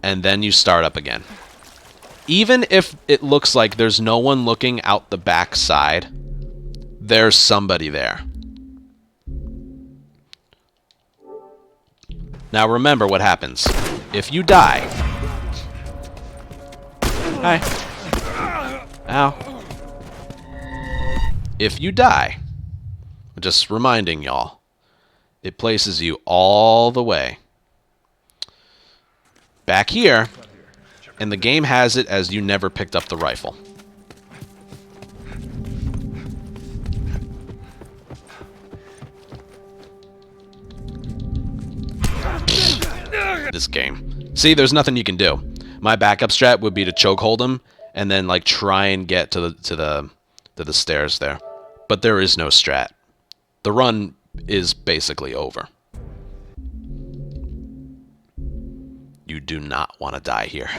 And then you start up again. Even if it looks like there's no one looking out the back side, there's somebody there. Now remember what happens. If you die... Hi. Ow. If you die, just reminding y'all, it places you all the way back here, and the game has it as you never picked up the rifle. This game. See, there's nothing you can do. My backup strat would be to chokehold him and then like try and get to the stairs there. But there is no strat. The run is basically over. You do not want to die here.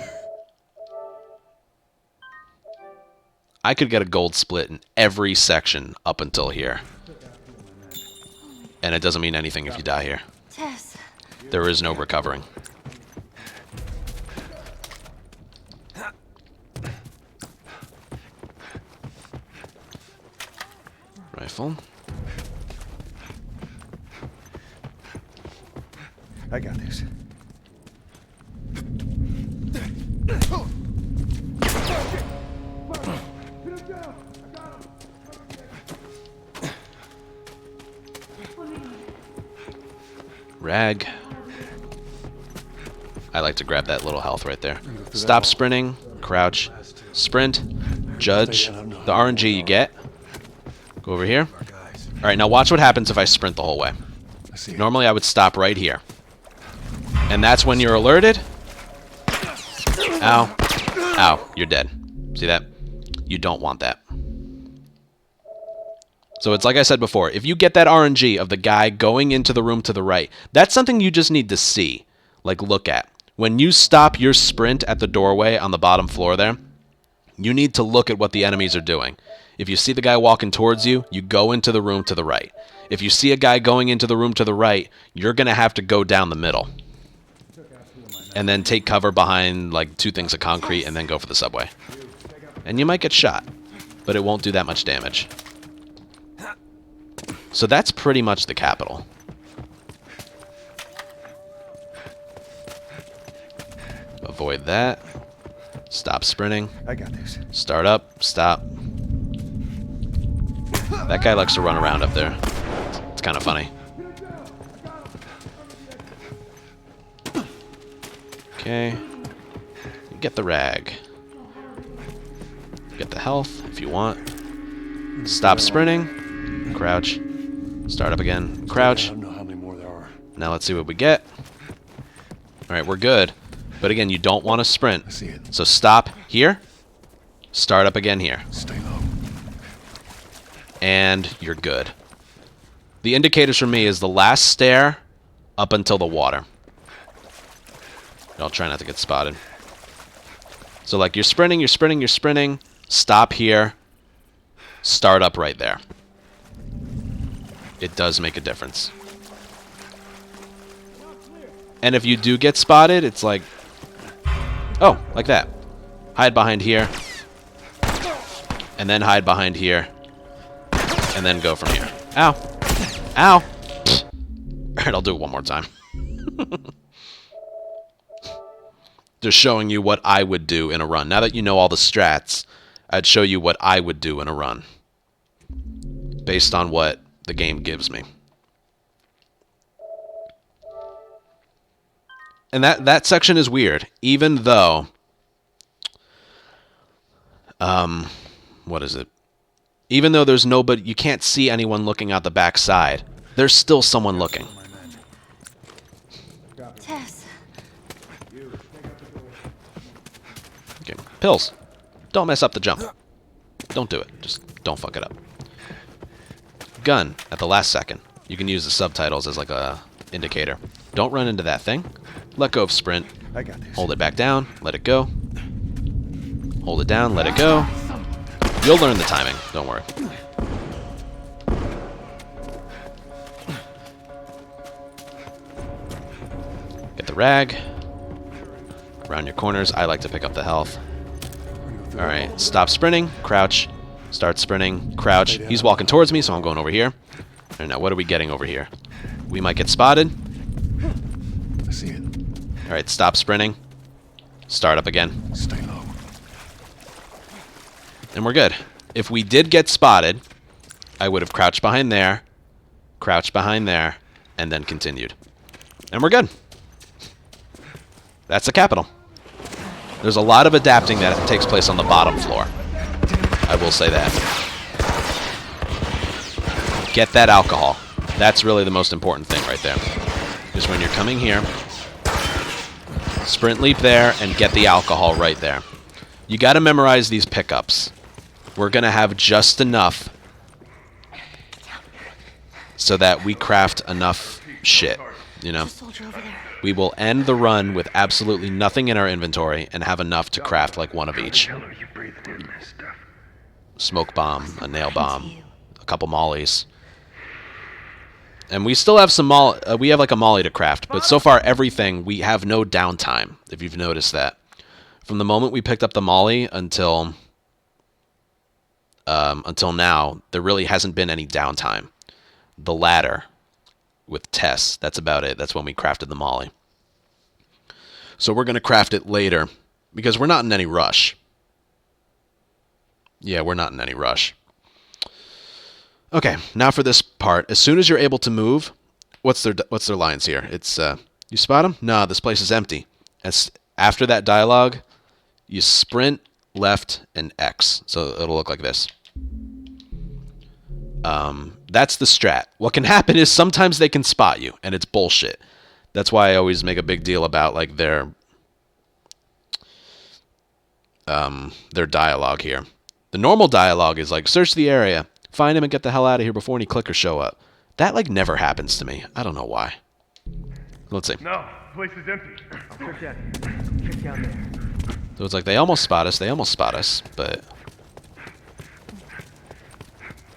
I could get a gold split in every section up until here. And it doesn't mean anything if you die here. Tess. There is no recovering. Rifle. I got this. Rag. I like to grab that little health right there. Stop sprinting. Crouch. Sprint. Judge. The RNG you get. Go over here. Alright, now watch what happens if I sprint the whole way. Normally I would stop right here. And that's when you're alerted. Ow. Ow. You're dead. See that? You don't want that. So it's like I said before, if you get that RNG of the guy going into the room to the right, that's something you just need to see. Like, look at. When you stop your sprint at the doorway on the bottom floor there, you need to look at what the enemies are doing. If you see the guy walking towards you, you go into the room to the right. If you see a guy going into the room to the right, you're going to have to go down the middle. And then take cover behind, like, 2 things of concrete and then go for the subway. And you might get shot, but it won't do that much damage. So that's pretty much the capital. Avoid that. Stop sprinting. I got this. Start up. Stop. That guy likes to run around up there. It's kind of funny. Okay. Get the rag. Get the health if you want. Stop sprinting. Crouch. Start up again. Crouch. I don't know how many more there are. Now let's see what we get. Alright, we're good. But again, you don't want to sprint. I see it. So stop here. Start up again here. Stay low. And you're good. The indicators for me is the last stair up until the water. I'll try not to get spotted. So like you're sprinting, you're sprinting, you're sprinting. Stop here. Start up right there. It does make a difference. And if you do get spotted, it's like... Oh, like that. Hide behind here. And then hide behind here. And then go from here. Ow. Ow. Alright, I'll do it one more time. Just showing you what I would do in a run. Now that you know all the strats, I'd show you what I would do in a run. Based on what the game gives me. And that section is weird. Even though... what is it? Even though there's nobody... You can't see anyone looking out the back side. There's still someone looking. Tess. Okay. Pills. Don't mess up the jump. Don't do it. Just don't fuck it up. Gun at the last second. You can use the subtitles as like a indicator. Don't run into that thing. Let go of sprint. I got this. Hold it back down. Let it go. Hold it down. Let it go. You'll learn the timing. Don't worry. Get the rag. Around your corners. I like to pick up the health. Alright. Stop sprinting. Crouch. Start sprinting. Crouch. He's walking towards me, so I'm going over here. Alright, now what are we getting over here? We might get spotted. I see it. Alright, stop sprinting. Start up again. Stay low. And we're good. If we did get spotted, I would have crouched behind there, and then continued. And we're good. That's the capital. There's a lot of adapting that takes place on the bottom floor. I will say that. Get that alcohol. That's really the most important thing right there. Is when you're coming here, sprint leap there, and get the alcohol right there. You got to memorize these pickups. We're going to have just enough so that we craft enough shit, you know? Soldier over there. We will end the run with absolutely nothing in our inventory and have enough to craft like one of each. Smoke bomb, a nail bomb, a couple mollies. And we still have some we have like a molly to craft, but so far everything, we have no downtime, if you've noticed that. From the moment we picked up the molly until now, there really hasn't been any downtime. The ladder with Tess, that's about it. That's when we crafted the molly. So we're going to craft it later because we're not in any rush. Yeah, we're not in any rush. Okay, now for this part. As soon as you're able to move, what's their lines here? It's you spot them? No, this place is empty. As after that dialogue, you sprint left and X, so it'll look like this. That's the strat. What can happen is sometimes they can spot you, and it's bullshit. That's why I always make a big deal about like their dialogue here. The normal dialogue is like, search the area, find him and get the hell out of here before any clickers show up. That like never happens to me. I don't know why. Let's see. No, the place is empty. Check that. Check down there. So it's like they almost spot us, but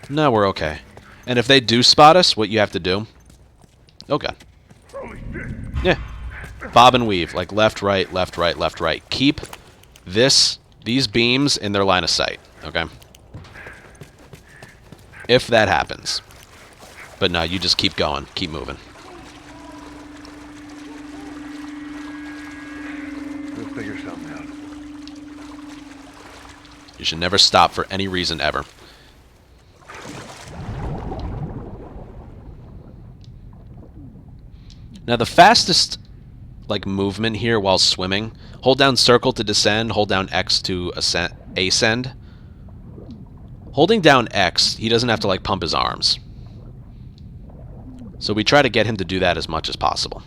no, we're okay. And if they do spot us, what you have to do? Oh god. Holy shit! Yeah. Bob and weave, like left, right, left, right, left, right. Keep these beams in their line of sight, okay? If that happens. But no, you just keep going, keep moving. We'll figure something out. You should never stop for any reason ever. Now the fastest like movement here while swimming, hold down circle to descend, hold down X to ascend. Holding down X, he doesn't have to like pump his arms. So we try to get him to do that as much as possible.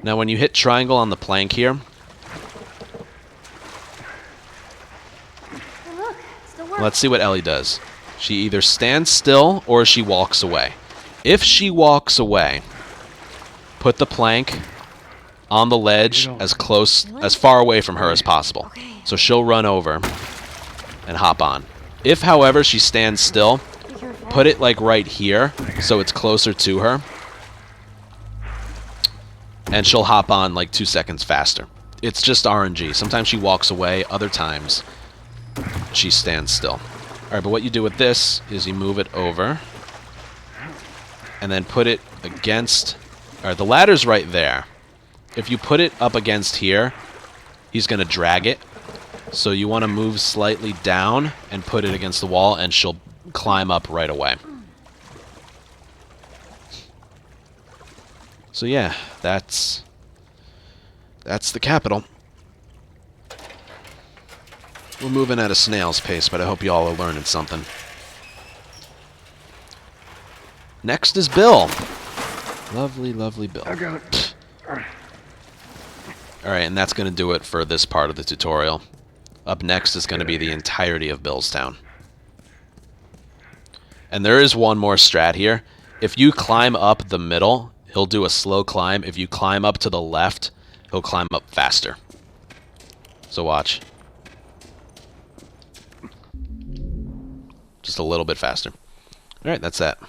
Now when you hit triangle on the plank here, Hey, look, it still works. let's see what Ellie does. She either stands still or she walks away. If she walks away, put the plank on the ledge as far away from her as possible. Okay. So she'll run over and hop on. If, however, she stands still, Be careful. put it like right here so it's closer to her. And she'll hop on like 2 seconds faster. It's just RNG. Sometimes she walks away, other times she stands still. Alright, but what you do with this is you move it over and then put it against... Alright, the ladder's right there. If you put it up against here, he's going to drag it. So you want to move slightly down and put it against the wall, and she'll climb up right away. So yeah, that's the capital. We're moving at a snail's pace, but I hope you all are learning something. Next is Bill. Lovely, lovely Bill. I got it. Alright, and that's going to do it for this part of the tutorial. Up next is going to be the entirety of Billstown. And there is one more strat here. If you climb up the middle, he'll do a slow climb. If you climb up to the left, he'll climb up faster. So watch. Just a little bit faster. Alright, that's that.